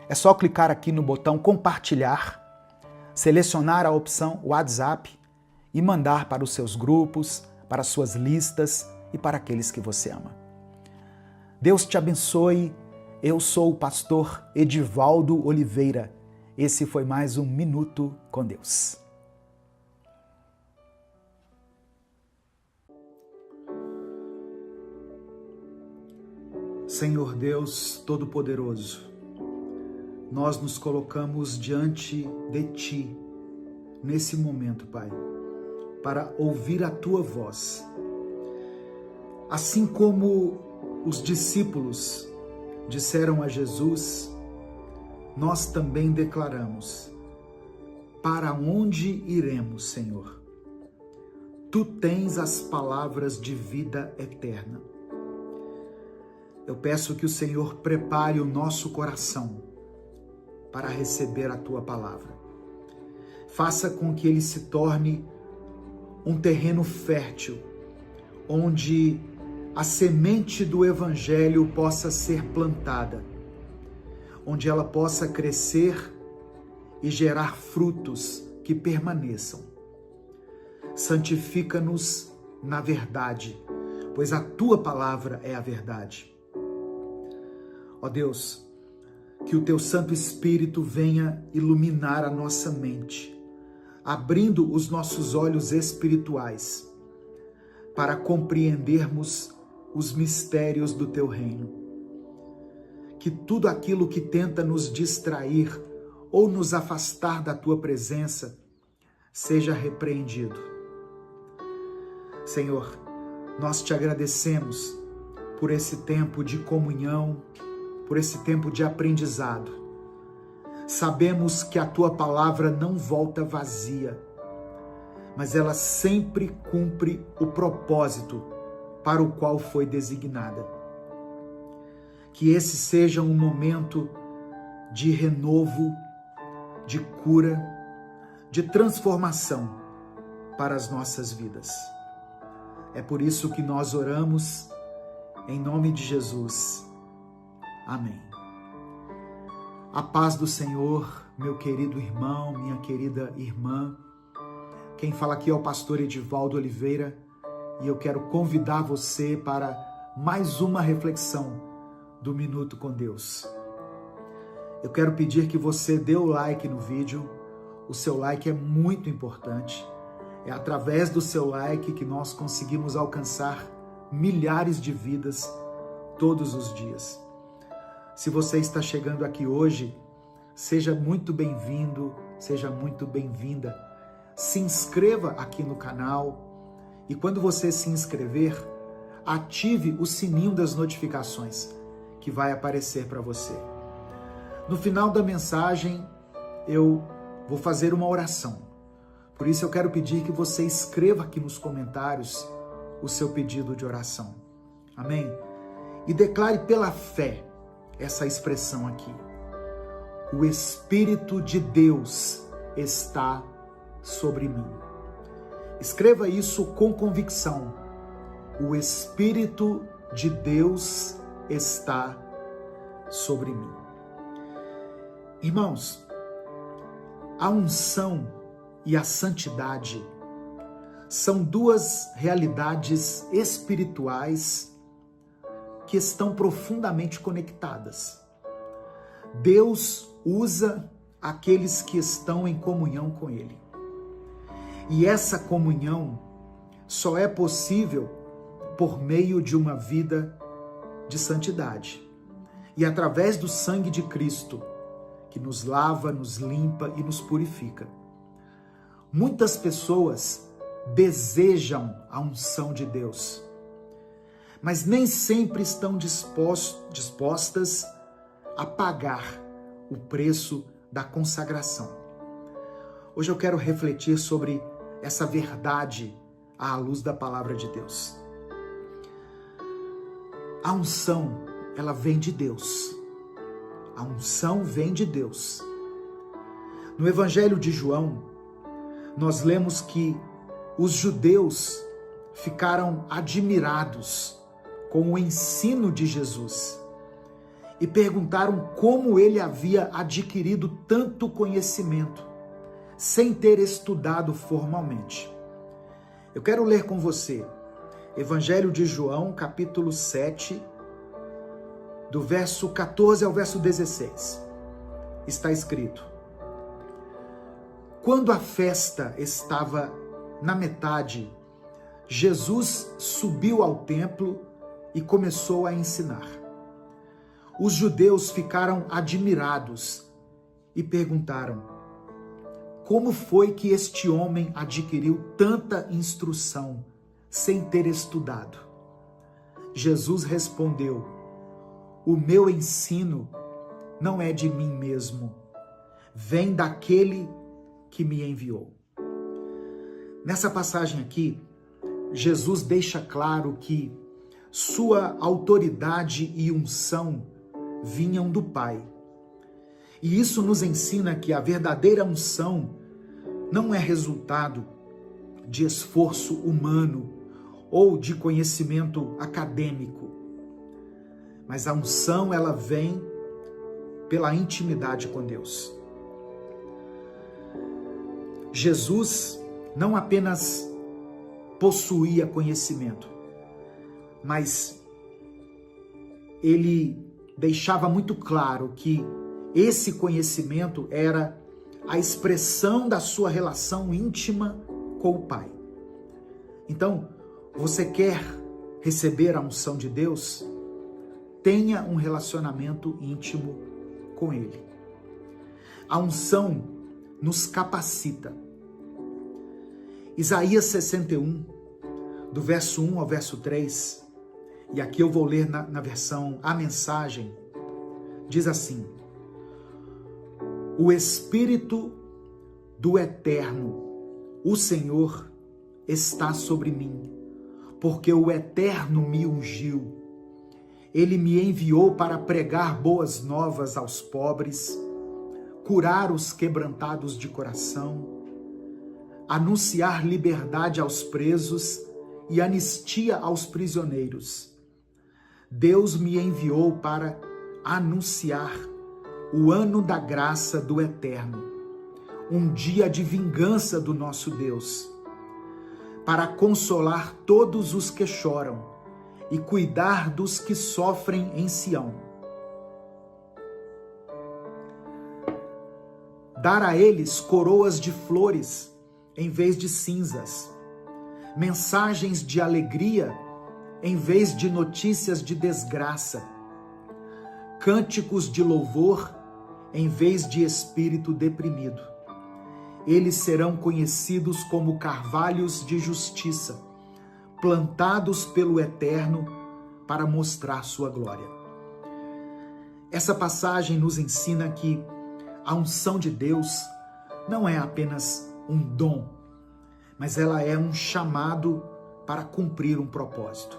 É só clicar aqui no botão compartilhar, selecionar a opção WhatsApp e mandar para os seus grupos, para as suas listas e para aqueles que você ama. Deus te abençoe. Eu sou o pastor Edivaldo Oliveira. Esse foi mais um Minuto com Deus. Senhor Deus Todo-Poderoso, nós nos colocamos diante de Ti nesse momento, Pai, para ouvir a Tua voz. Assim como os discípulos disseram a Jesus, nós também declaramos: para onde iremos, Senhor? Tu tens as palavras de vida eterna. Eu peço que o Senhor prepare o nosso coração para receber a Tua palavra. Faça com que ele se torne um terreno fértil, onde a semente do Evangelho possa ser plantada, onde ela possa crescer e gerar frutos que permaneçam. Santifica-nos na verdade, pois a Tua palavra é a verdade. Ó Deus, que o Teu Santo Espírito venha iluminar a nossa mente, abrindo os nossos olhos espirituais para compreendermos os mistérios do Teu reino. Que tudo aquilo que tenta nos distrair ou nos afastar da Tua presença seja repreendido. Senhor, nós Te agradecemos por esse tempo de comunhão, por esse tempo de aprendizado. Sabemos que a Tua palavra não volta vazia, mas ela sempre cumpre o propósito para o qual foi designada. Que esse seja um momento de renovo, de cura, de transformação para as nossas vidas. É por isso que nós oramos em nome de Jesus. Amém. A paz do Senhor, meu querido irmão, minha querida irmã. Quem fala aqui é o pastor Edivaldo Oliveira e eu quero convidar você para mais uma reflexão do Minuto com Deus. Eu quero pedir que você dê o like no vídeo. O seu like é muito importante. É através do seu like que nós conseguimos alcançar milhares de vidas todos os dias. Se você está chegando aqui hoje, seja muito bem-vindo, seja muito bem-vinda. Se inscreva aqui no canal e quando você se inscrever, ative o sininho das notificações que vai aparecer para você. No final da mensagem, eu vou fazer uma oração. Por isso eu quero pedir que você escreva aqui nos comentários o seu pedido de oração. Amém? E declare pela fé essa expressão aqui. O Espírito de Deus está sobre mim. Escreva isso com convicção. O Espírito de Deus está sobre mim. Irmãos, a unção e a santidade são duas realidades espirituais que estão profundamente conectadas. Deus usa aqueles que estão em comunhão com Ele. E essa comunhão só é possível por meio de uma vida de santidade. E através do sangue de Cristo, que nos lava, nos limpa e nos purifica. Muitas pessoas desejam a unção de Deus, mas nem sempre estão dispostas a pagar o preço da consagração. Hoje eu quero refletir sobre essa verdade à luz da palavra de Deus. A unção, ela vem de Deus. A unção vem de Deus. No Evangelho de João, nós lemos que os judeus ficaram admirados com o ensino de Jesus e perguntaram como ele havia adquirido tanto conhecimento sem ter estudado formalmente. Eu quero ler com você Evangelho de João, capítulo 7, do verso 14 ao verso 16. Está escrito: quando a festa estava na metade, Jesus subiu ao templo e começou a ensinar. Os judeus ficaram admirados e perguntaram: como foi que este homem adquiriu tanta instrução sem ter estudado? Jesus respondeu: o meu ensino não é de mim mesmo, vem daquele que me enviou. Nessa passagem aqui, Jesus deixa claro que sua autoridade e unção vinham do Pai. E isso nos ensina que a verdadeira unção não é resultado de esforço humano ou de conhecimento acadêmico, mas a unção ela vem pela intimidade com Deus. Jesus não apenas possuía conhecimento, mas ele deixava muito claro que esse conhecimento era a expressão da sua relação íntima com o Pai. Então, você quer receber a unção de Deus? Tenha um relacionamento íntimo com Ele. A unção nos capacita. Isaías 61, do verso 1 ao verso 3, e aqui eu vou ler na versão A Mensagem, diz assim: o Espírito do Eterno, o Senhor, está sobre mim, porque o Eterno me ungiu. Ele me enviou para pregar boas novas aos pobres, curar os quebrantados de coração, anunciar liberdade aos presos e anistia aos prisioneiros. Deus me enviou para anunciar o ano da graça do Eterno, um dia de vingança do nosso Deus, para consolar todos os que choram e cuidar dos que sofrem em Sião. Dar a eles coroas de flores em vez de cinzas, mensagens de alegria em vez de notícias de desgraça, cânticos de louvor em vez de espírito deprimido. Eles serão conhecidos como carvalhos de justiça, plantados pelo Eterno para mostrar sua glória. Essa passagem nos ensina que a unção de Deus não é apenas um dom, mas ela é um chamado para cumprir um propósito.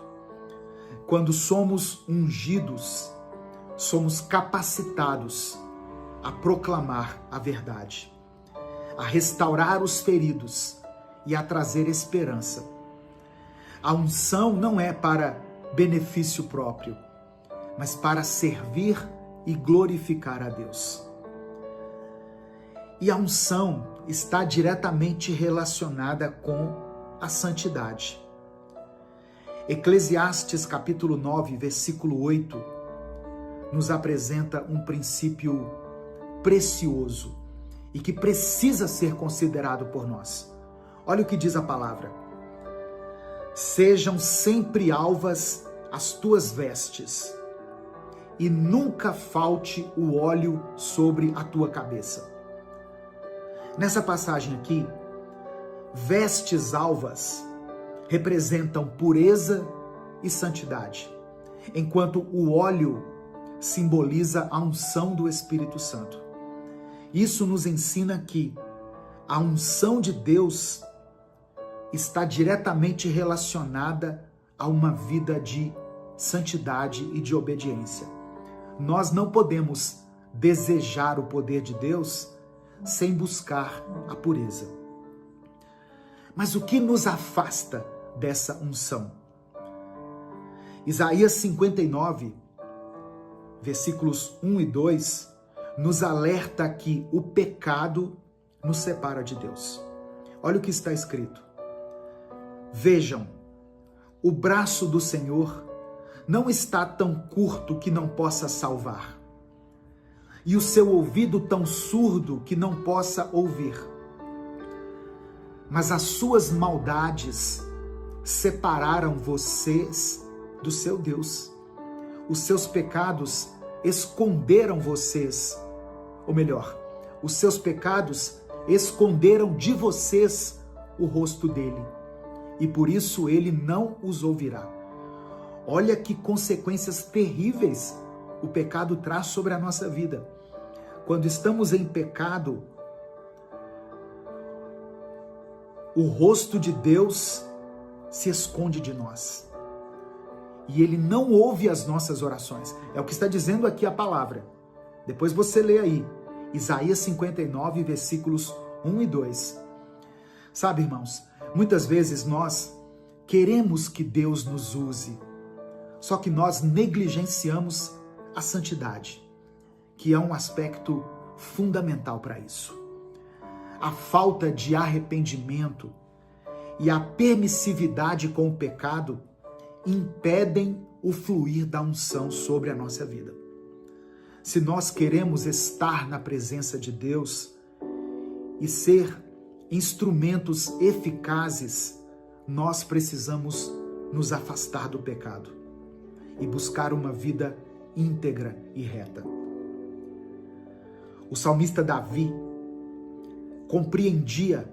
Quando somos ungidos, somos capacitados a proclamar a verdade, a restaurar os feridos e a trazer esperança. A unção não é para benefício próprio, mas para servir e glorificar a Deus. E a unção está diretamente relacionada com a santidade. Eclesiastes capítulo 9, versículo 8, nos apresenta um princípio precioso e que precisa ser considerado por nós. Olha o que diz a palavra: sejam sempre alvas as tuas vestes, e nunca falte o óleo sobre a tua cabeça. Nessa passagem aqui, vestes alvas representam pureza e santidade, enquanto o óleo simboliza a unção do Espírito Santo. Isso nos ensina que a unção de Deus está diretamente relacionada a uma vida de santidade e de obediência. Nós não podemos desejar o poder de Deus sem buscar a pureza. Mas o que nos afasta dessa unção? Isaías 59, versículos 1 e 2, nos alerta que o pecado nos separa de Deus. Olha o que está escrito: vejam, o braço do Senhor não está tão curto que não possa salvar, e o seu ouvido tão surdo que não possa ouvir. Mas as suas maldades separaram vocês do seu Deus. Os seus pecados esconderam vocês, ou melhor, os seus pecados esconderam de vocês o rosto dele, e por isso ele não os ouvirá. Olha que consequências terríveis o pecado traz sobre a nossa vida. Quando estamos em pecado, o rosto de Deus se esconde de nós. E Ele não ouve as nossas orações. É o que está dizendo aqui a palavra. Depois você lê aí, Isaías 59, versículos 1 e 2. Sabe, irmãos, muitas vezes nós queremos que Deus nos use, só que nós negligenciamos a santidade, que é um aspecto fundamental para isso. A falta de arrependimento e a permissividade com o pecado impedem o fluir da unção sobre a nossa vida. Se nós queremos estar na presença de Deus e ser instrumentos eficazes, nós precisamos nos afastar do pecado e buscar uma vida íntegra e reta. O salmista Davi compreendia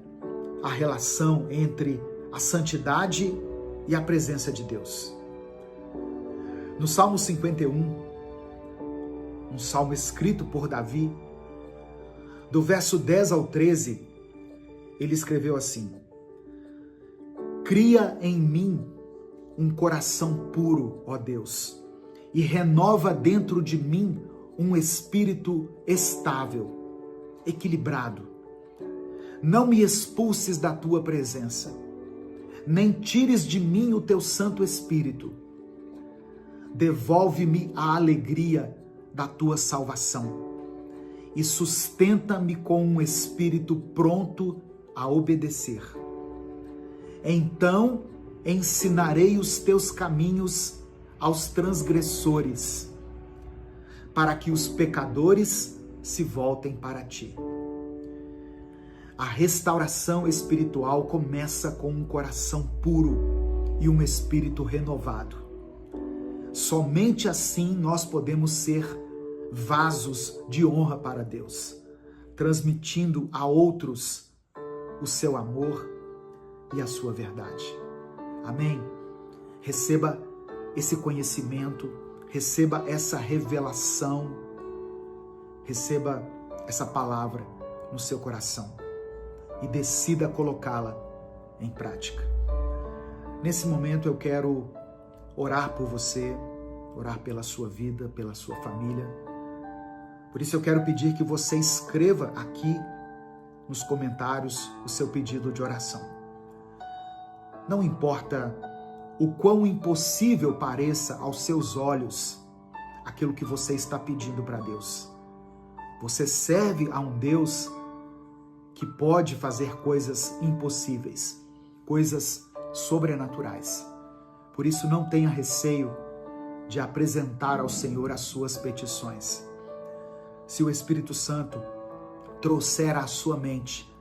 a relação entre a santidade e a presença de Deus. No Salmo 51, um salmo escrito por Davi, do verso 10 ao 13, ele escreveu assim: Cria em mim um coração puro, ó Deus, e renova dentro de mim um espírito estável, equilibrado. Não me expulses da tua presença, nem tires de mim o teu Santo Espírito. Devolve-me a alegria da tua salvação e sustenta-me com um espírito pronto a obedecer. Então ensinarei os teus caminhos aos transgressores, para que os pecadores se voltem para ti. A restauração espiritual começa com um coração puro e um espírito renovado. Somente assim nós podemos ser vasos de honra para Deus, transmitindo a outros o seu amor e a sua verdade. Amém? Receba esse conhecimento, receba essa revelação, receba essa palavra no seu coração e decida colocá-la em prática. Nesse momento eu quero orar por você, orar pela sua vida, pela sua família. Por isso eu quero pedir que você escreva aqui nos comentários o seu pedido de oração. Não importa o quão impossível pareça aos seus olhos aquilo que você está pedindo para Deus. Você serve a um Deus que pode fazer coisas impossíveis, coisas sobrenaturais. Por isso não tenha receio de apresentar ao Senhor as suas petições. Se o Espírito Santo trouxer à sua mente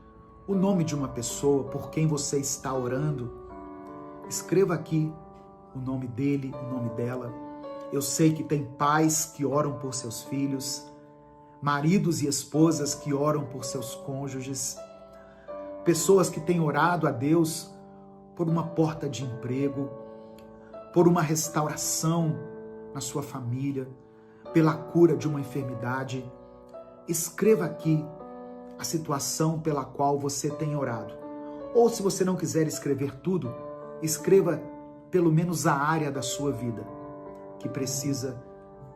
o nome de uma pessoa por quem você está orando, escreva aqui o nome dele, o nome dela. Eu sei que tem pais que oram por seus filhos, maridos e esposas que oram por seus cônjuges, pessoas que têm orado a Deus por uma porta de emprego, por uma restauração na sua família, pela cura de uma enfermidade. Escreva aqui a situação pela qual você tem orado. Ou se você não quiser escrever tudo, escreva pelo menos a área da sua vida que precisa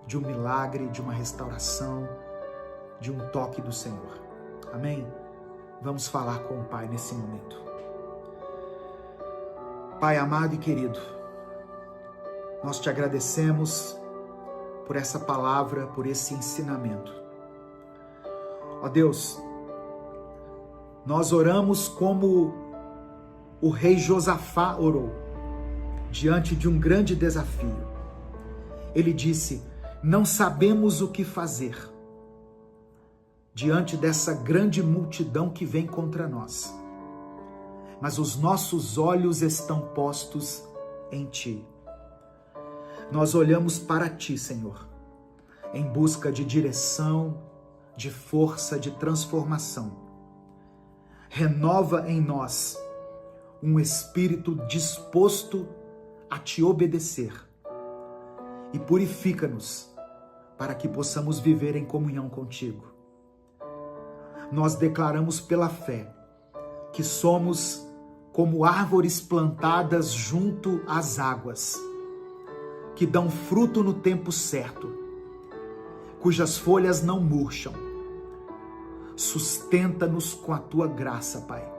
de um milagre, de uma restauração, de um toque do Senhor. Amém? Vamos falar com o Pai nesse momento. Pai amado e querido, nós te agradecemos por essa palavra, por esse ensinamento. Ó Deus, nós oramos como o rei Josafá orou, diante de um grande desafio. Ele disse: não sabemos o que fazer diante dessa grande multidão que vem contra nós, mas os nossos olhos estão postos em Ti. Nós olhamos para Ti, Senhor, em busca de direção, de força, de transformação. Renova em nós um espírito disposto a Te obedecer e purifica-nos para que possamos viver em comunhão contigo. Nós declaramos pela fé que somos como árvores plantadas junto às águas, que dão fruto no tempo certo, cujas folhas não murcham. Sustenta-nos com a tua graça, Pai,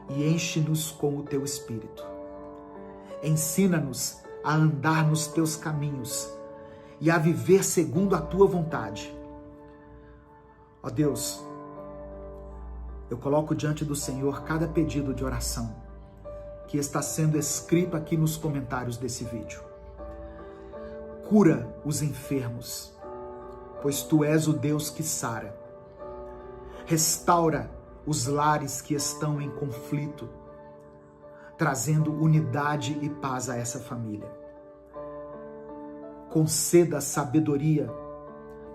e enche-nos com o teu Espírito. Ensina-nos a andar nos teus caminhos e a viver segundo a tua vontade. Ó Deus, eu coloco diante do Senhor cada pedido de oração que está sendo escrito aqui nos comentários desse vídeo. Cura os enfermos, pois tu és o Deus que sara. Restaura os lares que estão em conflito, trazendo unidade e paz a essa família. Conceda sabedoria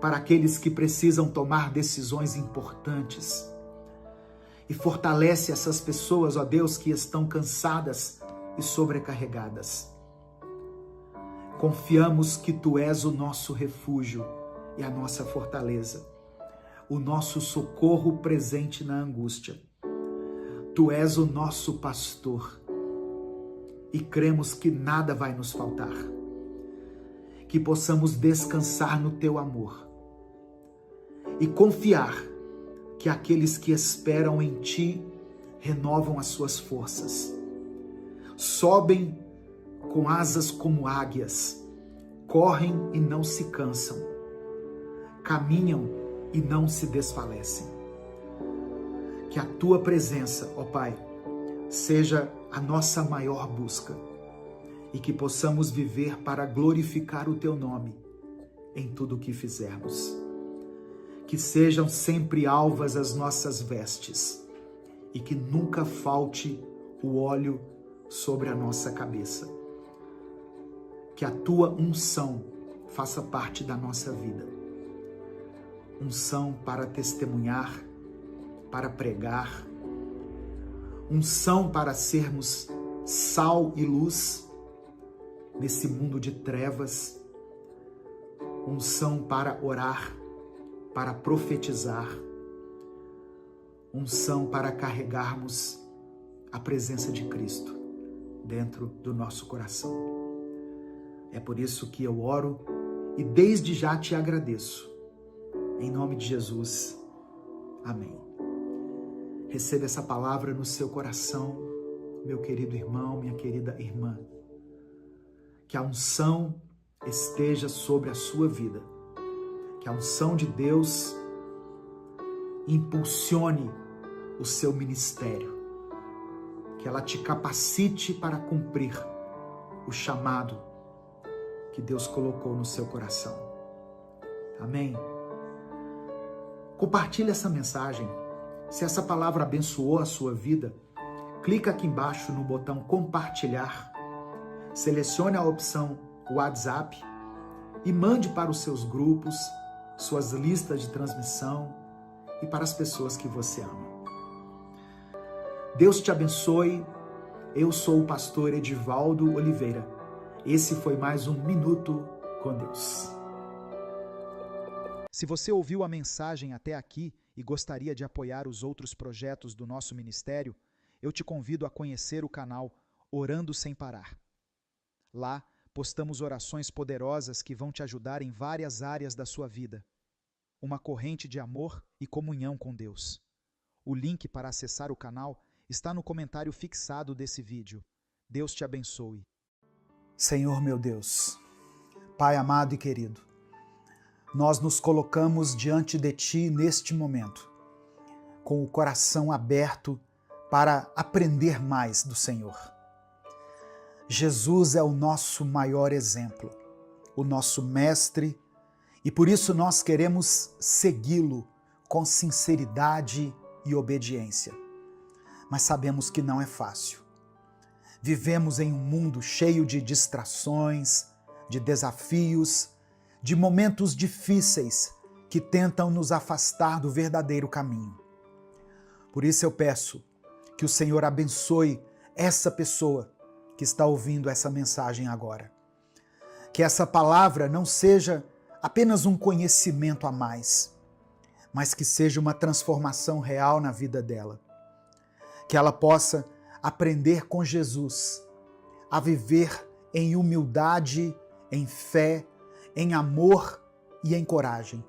para aqueles que precisam tomar decisões importantes. E fortalece essas pessoas, ó Deus, que estão cansadas e sobrecarregadas. Confiamos que tu és o nosso refúgio e a nossa fortaleza, o nosso socorro presente na angústia. Tu és o nosso pastor e cremos que nada vai nos faltar. Que possamos descansar no teu amor e confiar que aqueles que esperam em ti renovam as suas forças, sobem com asas como águias, correm e não se cansam, caminham e não se desfalecem. Que a tua presença, ó Pai, seja a nossa maior busca e que possamos viver para glorificar o teu nome em tudo o que fizermos. Que sejam sempre alvas as nossas vestes e que nunca falte o óleo sobre a nossa cabeça. Que a tua unção faça parte da nossa vida. Unção para testemunhar, para pregar, unção para sermos sal e luz nesse mundo de trevas, unção para orar, para profetizar, unção para carregarmos a presença de Cristo dentro do nosso coração. É por isso que eu oro e desde já te agradeço. Em nome de Jesus, amém. Receba essa palavra no seu coração, meu querido irmão, minha querida irmã. Que a unção esteja sobre a sua vida. Que a unção de Deus impulsione o seu ministério. Que ela te capacite para cumprir o chamado que Deus colocou no seu coração. Amém? Compartilhe essa mensagem. Se essa palavra abençoou a sua vida, clica aqui embaixo no botão compartilhar. Selecione a opção WhatsApp e mande para os seus grupos, suas listas de transmissão e para as pessoas que você ama. Deus te abençoe. Eu sou o pastor Edivaldo Oliveira. Esse foi mais um Minuto com Deus. Se você ouviu a mensagem até aqui e gostaria de apoiar os outros projetos do nosso ministério, eu te convido a conhecer o canal Orando Sem Parar. Lá, postamos orações poderosas que vão te ajudar em várias áreas da sua vida. Uma corrente de amor e comunhão com Deus. O link para acessar o canal está no comentário fixado desse vídeo. Deus te abençoe. Senhor meu Deus, Pai amado e querido, nós nos colocamos diante de Ti neste momento, com o coração aberto para aprender mais do Senhor. Jesus é o nosso maior exemplo, o nosso mestre, e por isso nós queremos segui-lo com sinceridade e obediência. Mas sabemos que não é fácil. Vivemos em um mundo cheio de distrações, de desafios, de momentos difíceis que tentam nos afastar do verdadeiro caminho. Por isso eu peço que o Senhor abençoe essa pessoa que está ouvindo essa mensagem agora. Que essa palavra não seja apenas um conhecimento a mais, mas que seja uma transformação real na vida dela. Que ela possa aprender com Jesus a viver em humildade, em fé, em amor e em coragem.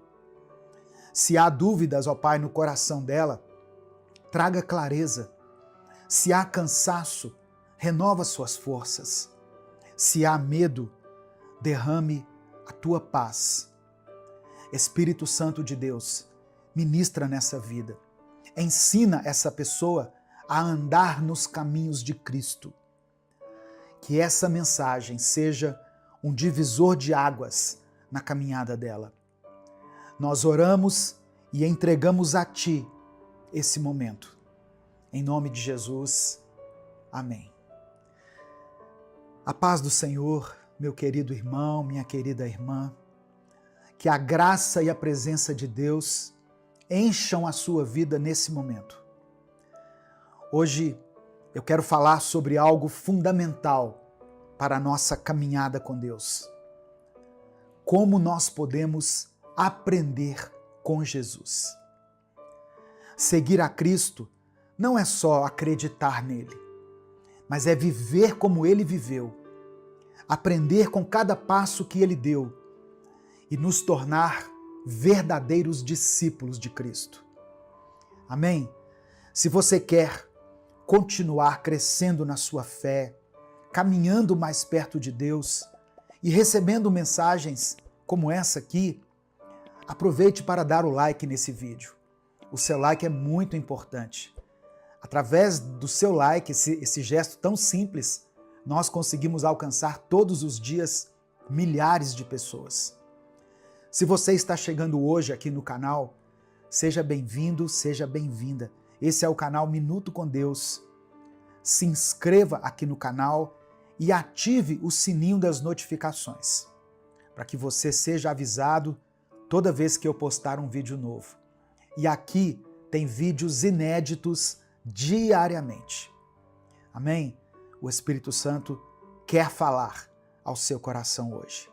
Se há dúvidas, ó Pai, no coração dela, traga clareza. Se há cansaço, renova suas forças. Se há medo, derrame a tua paz. Espírito Santo de Deus, ministra nessa vida. Ensina essa pessoa a andar nos caminhos de Cristo. Que essa mensagem seja um divisor de águas na caminhada dela. Nós oramos e entregamos a Ti esse momento. Em nome de Jesus, amém. A paz do Senhor, meu querido irmão, minha querida irmã, que a graça e a presença de Deus encham a sua vida nesse momento. Hoje eu quero falar sobre algo fundamental para a nossa caminhada com Deus. Como nós podemos aprender com Jesus. Seguir a Cristo não é só acreditar nele, mas é viver como ele viveu, aprender com cada passo que ele deu e nos tornar verdadeiros discípulos de Cristo. Amém? Se você quer continuar crescendo na sua fé, caminhando mais perto de Deus e recebendo mensagens como essa aqui, aproveite para dar o like nesse vídeo. O seu like é muito importante. Através do seu like, esse gesto tão simples, nós conseguimos alcançar todos os dias milhares de pessoas. Se você está chegando hoje aqui no canal, seja bem-vindo, seja bem-vinda. Esse é o canal Minuto com Deus. Se inscreva aqui no canal e ative o sininho das notificações, para que você seja avisado toda vez que eu postar um vídeo novo. E aqui tem vídeos inéditos diariamente. Amém? O Espírito Santo quer falar ao seu coração hoje.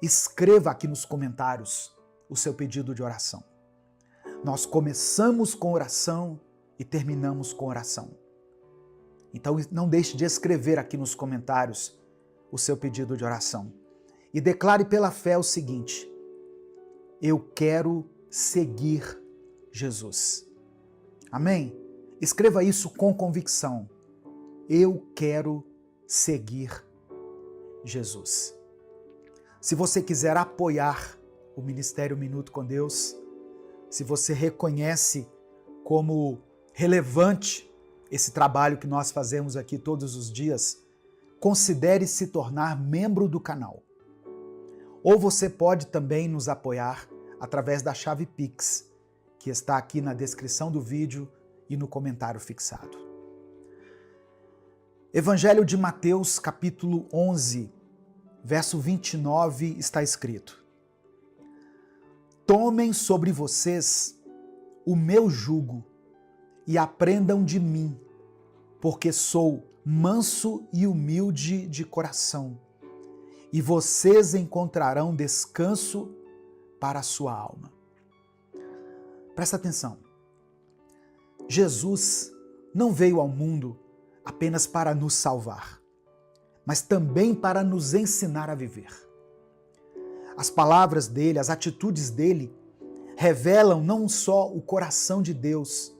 Escreva aqui nos comentários o seu pedido de oração. Nós começamos com oração e terminamos com oração. Então não deixe de escrever aqui nos comentários o seu pedido de oração. E declare pela fé o seguinte: eu quero seguir Jesus. Amém? Escreva isso com convicção. Eu quero seguir Jesus. Se você quiser apoiar o Ministério Minuto com Deus, se você reconhece como relevante esse trabalho que nós fazemos aqui todos os dias, considere se tornar membro do canal. Ou você pode também nos apoiar através da chave Pix, que está aqui na descrição do vídeo e no comentário fixado. Evangelho de Mateus, capítulo 11, verso 29, está escrito: tomem sobre vocês o meu jugo e aprendam de mim, porque sou manso e humilde de coração, e vocês encontrarão descanso para a sua alma. Presta atenção. Jesus não veio ao mundo apenas para nos salvar, mas também para nos ensinar a viver. As palavras dele, as atitudes dele, revelam não só o coração de Deus,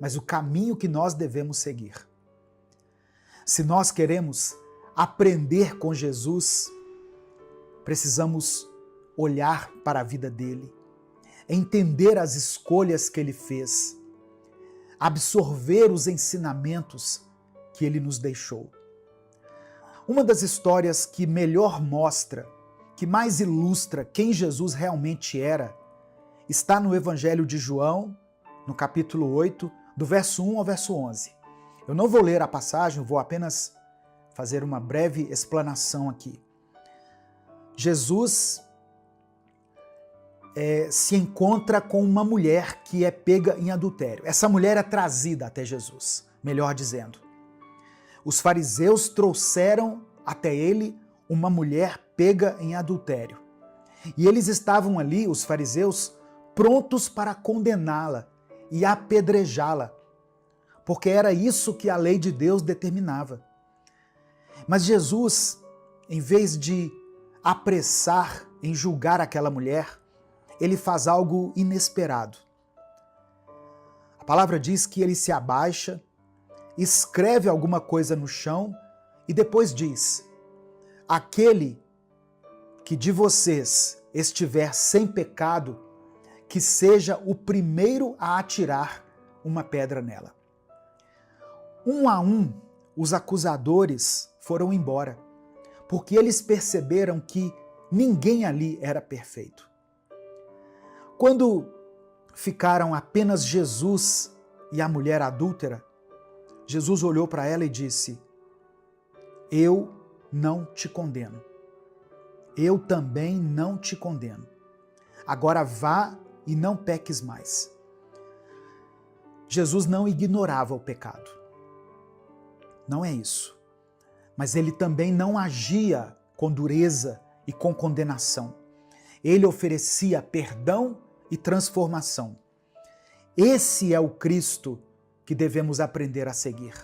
mas o caminho que nós devemos seguir. Se nós queremos aprender com Jesus, precisamos olhar para a vida dele, entender as escolhas que ele fez, absorver os ensinamentos que ele nos deixou. Uma das histórias que melhor mostra, que mais ilustra quem Jesus realmente era, está no Evangelho de João, no capítulo 8, do verso 1 ao verso 11. Eu não vou ler a passagem, vou apenas fazer uma breve explanação aqui. Jesus se encontra com uma mulher que é pega em adultério. Essa mulher é trazida até Jesus, melhor dizendo. Os fariseus trouxeram até ele uma mulher pega em adultério. E eles estavam ali, os fariseus, prontos para condená-la e apedrejá-la, porque era isso que a lei de Deus determinava. Mas Jesus, em vez de apressar em julgar aquela mulher, ele faz algo inesperado. A palavra diz que ele se abaixa, escreve alguma coisa no chão e depois diz: aquele que de vocês estiver sem pecado, que seja o primeiro a atirar uma pedra nela. Um a um, os acusadores foram embora, porque eles perceberam que ninguém ali era perfeito. Quando ficaram apenas Jesus e a mulher adúltera, Jesus olhou para ela e disse: eu não te condeno. Eu também não te condeno. Agora vá e não peques mais. Jesus não ignorava o pecado. Não é isso. Mas ele também não agia com dureza e com condenação. Ele oferecia perdão e transformação. Esse é o Cristo que devemos aprender a seguir.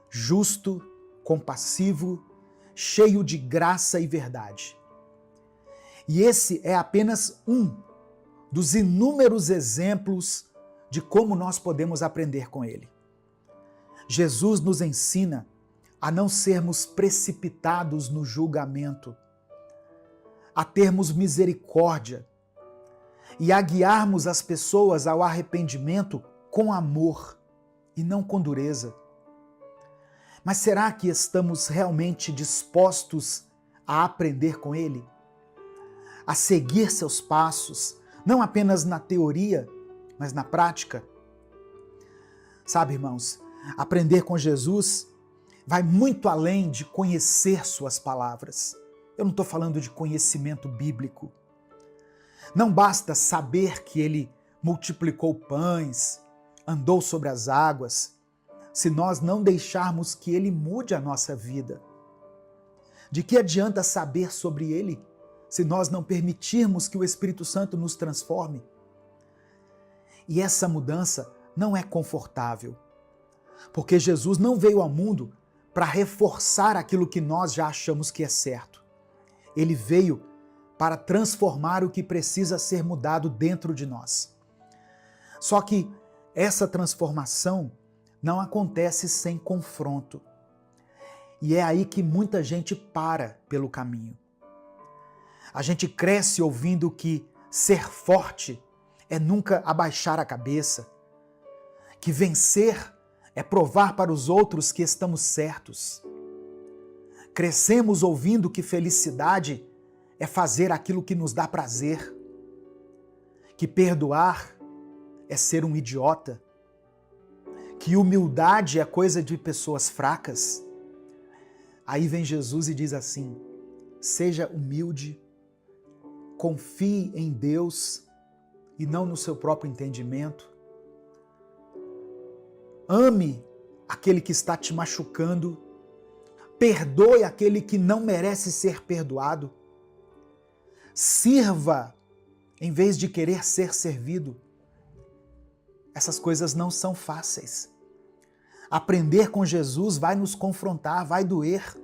Justo, compassivo, cheio de graça e verdade. E esse é apenas um dos inúmeros exemplos de como nós podemos aprender com ele. Jesus nos ensina a não sermos precipitados no julgamento, a termos misericórdia e a guiarmos as pessoas ao arrependimento com amor e não com dureza. Mas será que estamos realmente dispostos a aprender com ele? A seguir seus passos, não apenas na teoria, mas na prática? Sabe, irmãos, aprender com Jesus vai muito além de conhecer suas palavras. Eu não estou falando de conhecimento bíblico. Não basta saber que ele multiplicou pães, andou sobre as águas, se nós não deixarmos que ele mude a nossa vida. De que adianta saber sobre ele se nós não permitirmos que o Espírito Santo nos transforme? E essa mudança não é confortável, porque Jesus não veio ao mundo para reforçar aquilo que nós já achamos que é certo. Ele veio para transformar o que precisa ser mudado dentro de nós. Só que essa transformação não acontece sem confronto. E é aí que muita gente para pelo caminho. A gente cresce ouvindo que ser forte é nunca abaixar a cabeça, que vencer é provar para os outros que estamos certos. Crescemos ouvindo que felicidade é fazer aquilo que nos dá prazer, que perdoar é ser um idiota, que humildade é coisa de pessoas fracas. Aí vem Jesus e diz assim: seja humilde, confie em Deus e não no seu próprio entendimento. Ame aquele que está te machucando, perdoe aquele que não merece ser perdoado, sirva em vez de querer ser servido. Essas coisas não são fáceis. Aprender com Jesus vai nos confrontar, vai doer,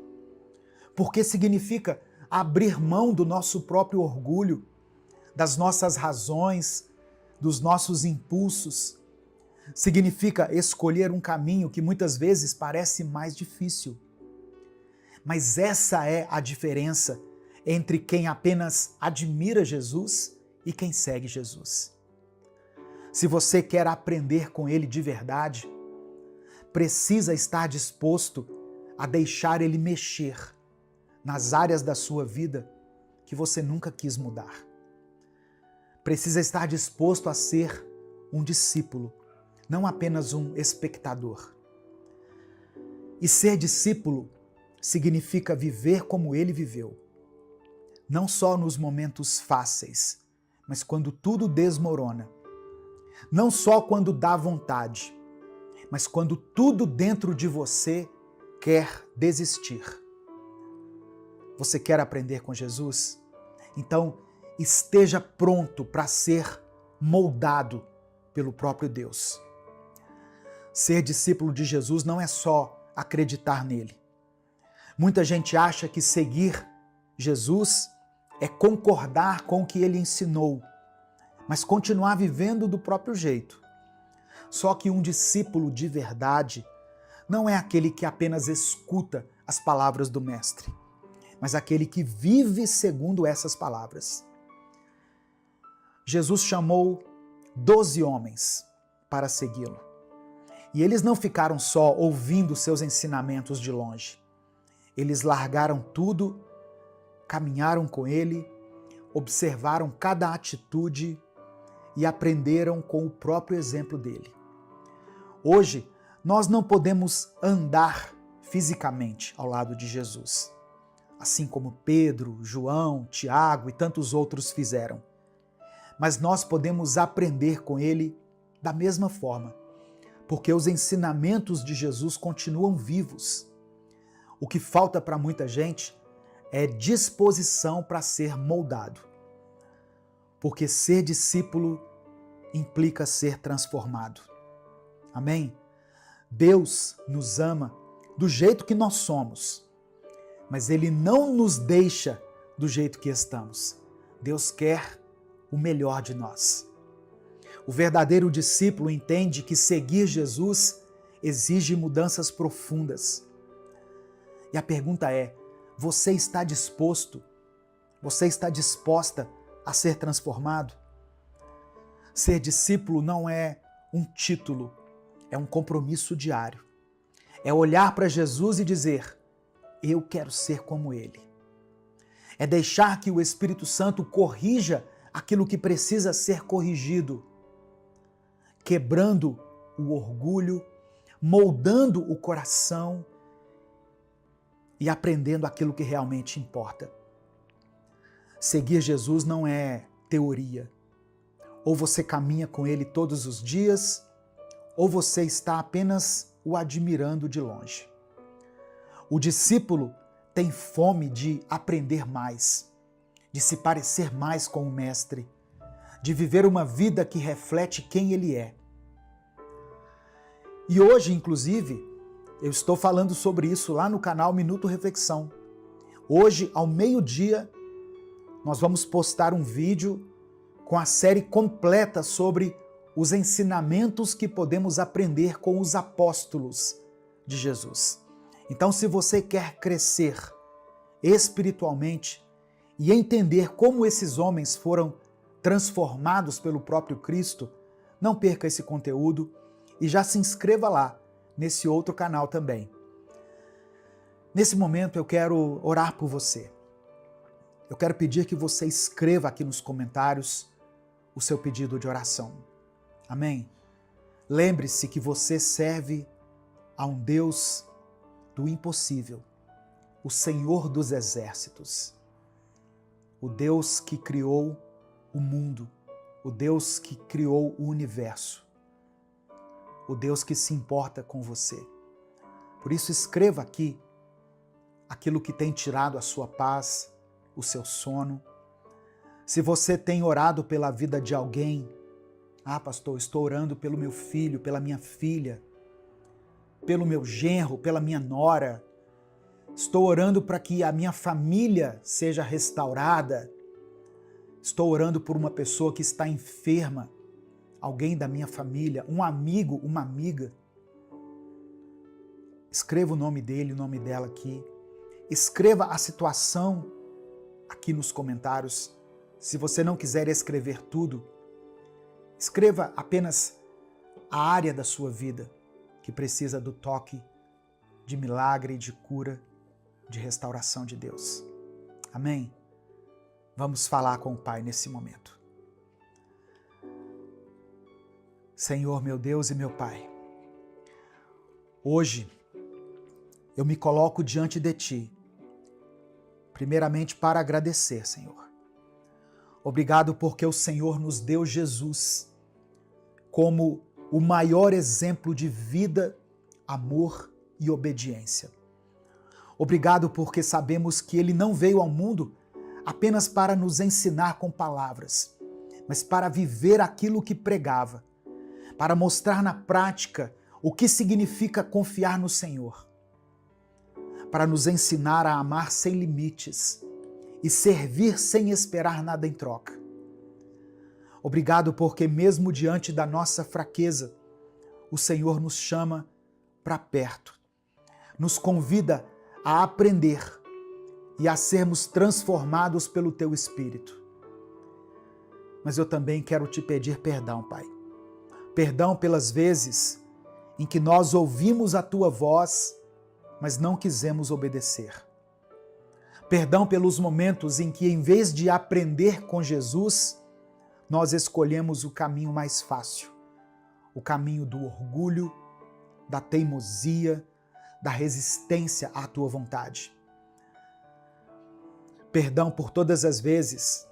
porque significa abrir mão do nosso próprio orgulho, das nossas razões, dos nossos impulsos. Significa escolher um caminho que muitas vezes parece mais difícil. Mas essa é a diferença entre quem apenas admira Jesus e quem segue Jesus. Se você quer aprender com ele de verdade, precisa estar disposto a deixar ele mexer nas áreas da sua vida que você nunca quis mudar. Precisa estar disposto a ser um discípulo, não apenas um espectador. E ser discípulo significa viver como ele viveu. Não só nos momentos fáceis, mas quando tudo desmorona. Não só quando dá vontade, mas quando tudo dentro de você quer desistir. Você quer aprender com Jesus? Então, esteja pronto para ser moldado pelo próprio Deus. Ser discípulo de Jesus não é só acreditar nele. Muita gente acha que seguir Jesus é concordar com o que ele ensinou, mas continuar vivendo do próprio jeito. Só que um discípulo de verdade não é aquele que apenas escuta as palavras do Mestre, mas aquele que vive segundo essas palavras. Jesus chamou 12 homens para segui-lo. E eles não ficaram só ouvindo seus ensinamentos de longe. Eles largaram tudo, caminharam com ele, observaram cada atitude e aprenderam com o próprio exemplo dele. Hoje, nós não podemos andar fisicamente ao lado de Jesus, assim como Pedro, João, Tiago e tantos outros fizeram. Mas nós podemos aprender com ele da mesma forma, porque os ensinamentos de Jesus continuam vivos. O que falta para muita gente é disposição para ser moldado. Porque ser discípulo implica ser transformado. Amém? Deus nos ama do jeito que nós somos, mas Ele não nos deixa do jeito que estamos. Deus quer o melhor de nós. O verdadeiro discípulo entende que seguir Jesus exige mudanças profundas. E a pergunta é: você está disposto? Você está disposta a ser transformado? Ser discípulo não é um título, é um compromisso diário. É olhar para Jesus e dizer: eu quero ser como Ele. É deixar que o Espírito Santo corrija aquilo que precisa ser corrigido, quebrando o orgulho, moldando o coração e aprendendo aquilo que realmente importa. Seguir Jesus não é teoria. Ou você caminha com Ele todos os dias, ou você está apenas o admirando de longe. O discípulo tem fome de aprender mais, de se parecer mais com o Mestre, de viver uma vida que reflete quem Ele é. E hoje, inclusive, eu estou falando sobre isso lá no canal Minuto Reflexão. Hoje, ao meio-dia, nós vamos postar um vídeo com a série completa sobre os ensinamentos que podemos aprender com os apóstolos de Jesus. Então, se você quer crescer espiritualmente e entender como esses homens foram transformados pelo próprio Cristo, não perca esse conteúdo e já se inscreva lá, nesse outro canal também. Nesse momento eu quero orar por você. Eu quero pedir que você escreva aqui nos comentários o seu pedido de oração. Amém? Lembre-se que você serve a um Deus do impossível, o Senhor dos exércitos, o Deus que criou o mundo, o Deus que criou o universo, o Deus que se importa com você. Por isso, escreva aqui aquilo que tem tirado a sua paz, o seu sono. Se você tem orado pela vida de alguém, pastor, estou orando pelo meu filho, pela minha filha, pelo meu genro, pela minha nora. Estou orando para que a minha família seja restaurada. Estou orando por uma pessoa que está enferma, alguém da minha família, um amigo, uma amiga. Escreva o nome dele, o nome dela aqui. Escreva a situação aqui nos comentários. Se você não quiser escrever tudo, escreva apenas a área da sua vida que precisa do toque de milagre, de cura, de restauração de Deus. Amém? Vamos falar com o Pai nesse momento. Senhor, meu Deus e meu Pai, hoje eu me coloco diante de Ti, primeiramente para agradecer, Senhor. Obrigado porque o Senhor nos deu Jesus como o maior exemplo de vida, amor e obediência. Obrigado porque sabemos que ele não veio ao mundo apenas para nos ensinar com palavras, mas para viver aquilo que pregava, para mostrar na prática o que significa confiar no Senhor, para nos ensinar a amar sem limites e servir sem esperar nada em troca. Obrigado porque mesmo diante da nossa fraqueza, o Senhor nos chama para perto, nos convida a aprender e a sermos transformados pelo Teu Espírito. Mas eu também quero te pedir perdão, Pai. Perdão pelas vezes em que nós ouvimos a Tua voz, mas não quisemos obedecer. Perdão pelos momentos em que, em vez de aprender com Jesus, nós escolhemos o caminho mais fácil, o caminho do orgulho, da teimosia, da resistência à Tua vontade. Perdão por todas as vezes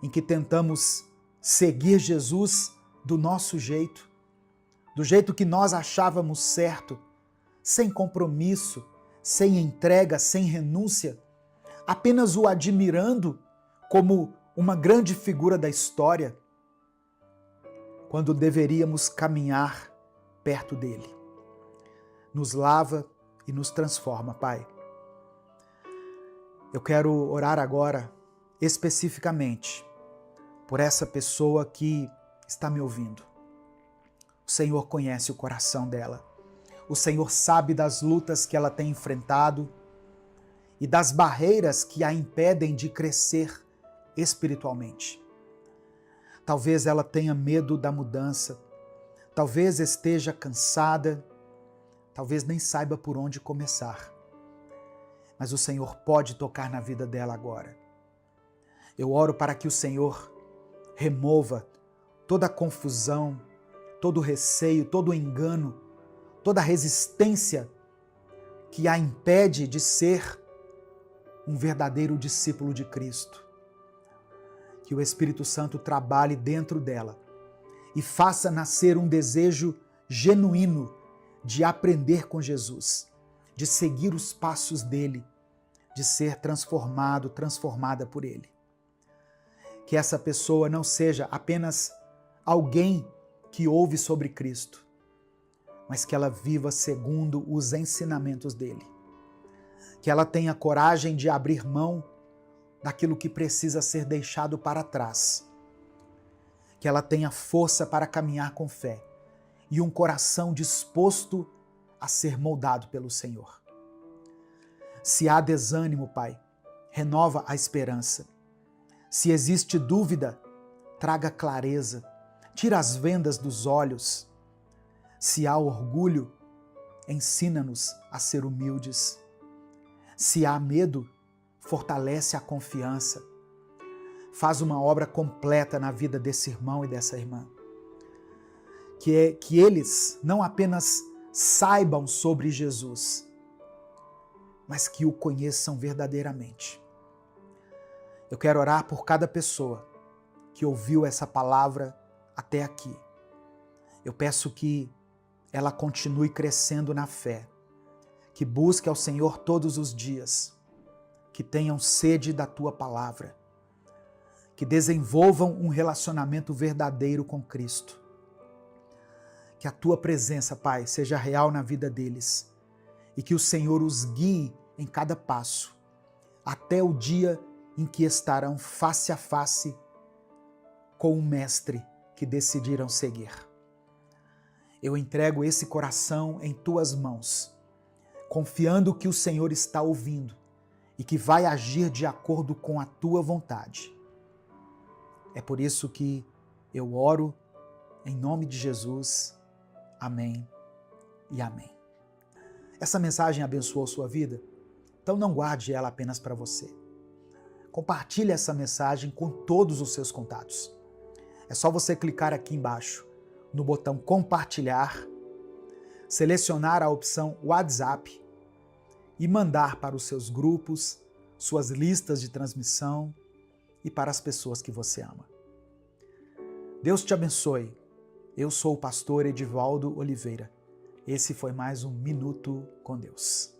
em que tentamos seguir Jesus do nosso jeito, do jeito que nós achávamos certo, sem compromisso, sem entrega, sem renúncia, apenas o admirando como uma grande figura da história, quando deveríamos caminhar perto dele. Nos lava e nos transforma, Pai. Eu quero orar agora especificamente por essa pessoa que está me ouvindo. O Senhor conhece o coração dela. O Senhor sabe das lutas que ela tem enfrentado e das barreiras que a impedem de crescer espiritualmente. Talvez ela tenha medo da mudança, talvez esteja cansada, talvez nem saiba por onde começar. Mas o Senhor pode tocar na vida dela agora. Eu oro para que o Senhor remova toda a confusão, todo o receio, todo o engano, toda a resistência que a impede de ser um verdadeiro discípulo de Cristo. Que o Espírito Santo trabalhe dentro dela e faça nascer um desejo genuíno de aprender com Jesus, de seguir os passos dele, de ser transformado, transformada por ele. Que essa pessoa não seja apenas alguém que ouve sobre Cristo, mas que ela viva segundo os ensinamentos dele. Que ela tenha coragem de abrir mão daquilo que precisa ser deixado para trás. Que ela tenha força para caminhar com fé e um coração disposto a ser moldado pelo Senhor. Se há desânimo, Pai, renova a esperança. Se existe dúvida, traga clareza, tira as vendas dos olhos. Se há orgulho, ensina-nos a ser humildes. Se há medo, fortalece a confiança. Faz uma obra completa na vida desse irmão e dessa irmã. Que eles não apenas saibam sobre Jesus, mas que o conheçam verdadeiramente. Eu quero orar por cada pessoa que ouviu essa palavra até aqui. Eu peço que ela continue crescendo na fé, que busque ao Senhor todos os dias, que tenham sede da Tua palavra, que desenvolvam um relacionamento verdadeiro com Cristo. Que a Tua presença, Pai, seja real na vida deles e que o Senhor os guie em cada passo, até o dia em que estarão face a face com o Mestre que decidiram seguir. Eu entrego esse coração em Tuas mãos, confiando que o Senhor está ouvindo e que vai agir de acordo com a Tua vontade. É por isso que eu oro em nome de Jesus. Amém e amém. Essa mensagem abençoou sua vida? Então não guarde ela apenas para você. Compartilhe essa mensagem com todos os seus contatos. É só você clicar aqui embaixo no botão compartilhar, selecionar a opção WhatsApp e mandar para os seus grupos, suas listas de transmissão e para as pessoas que você ama. Deus te abençoe. Eu sou o pastor Edivaldo Oliveira. Esse foi mais um Minuto com Deus.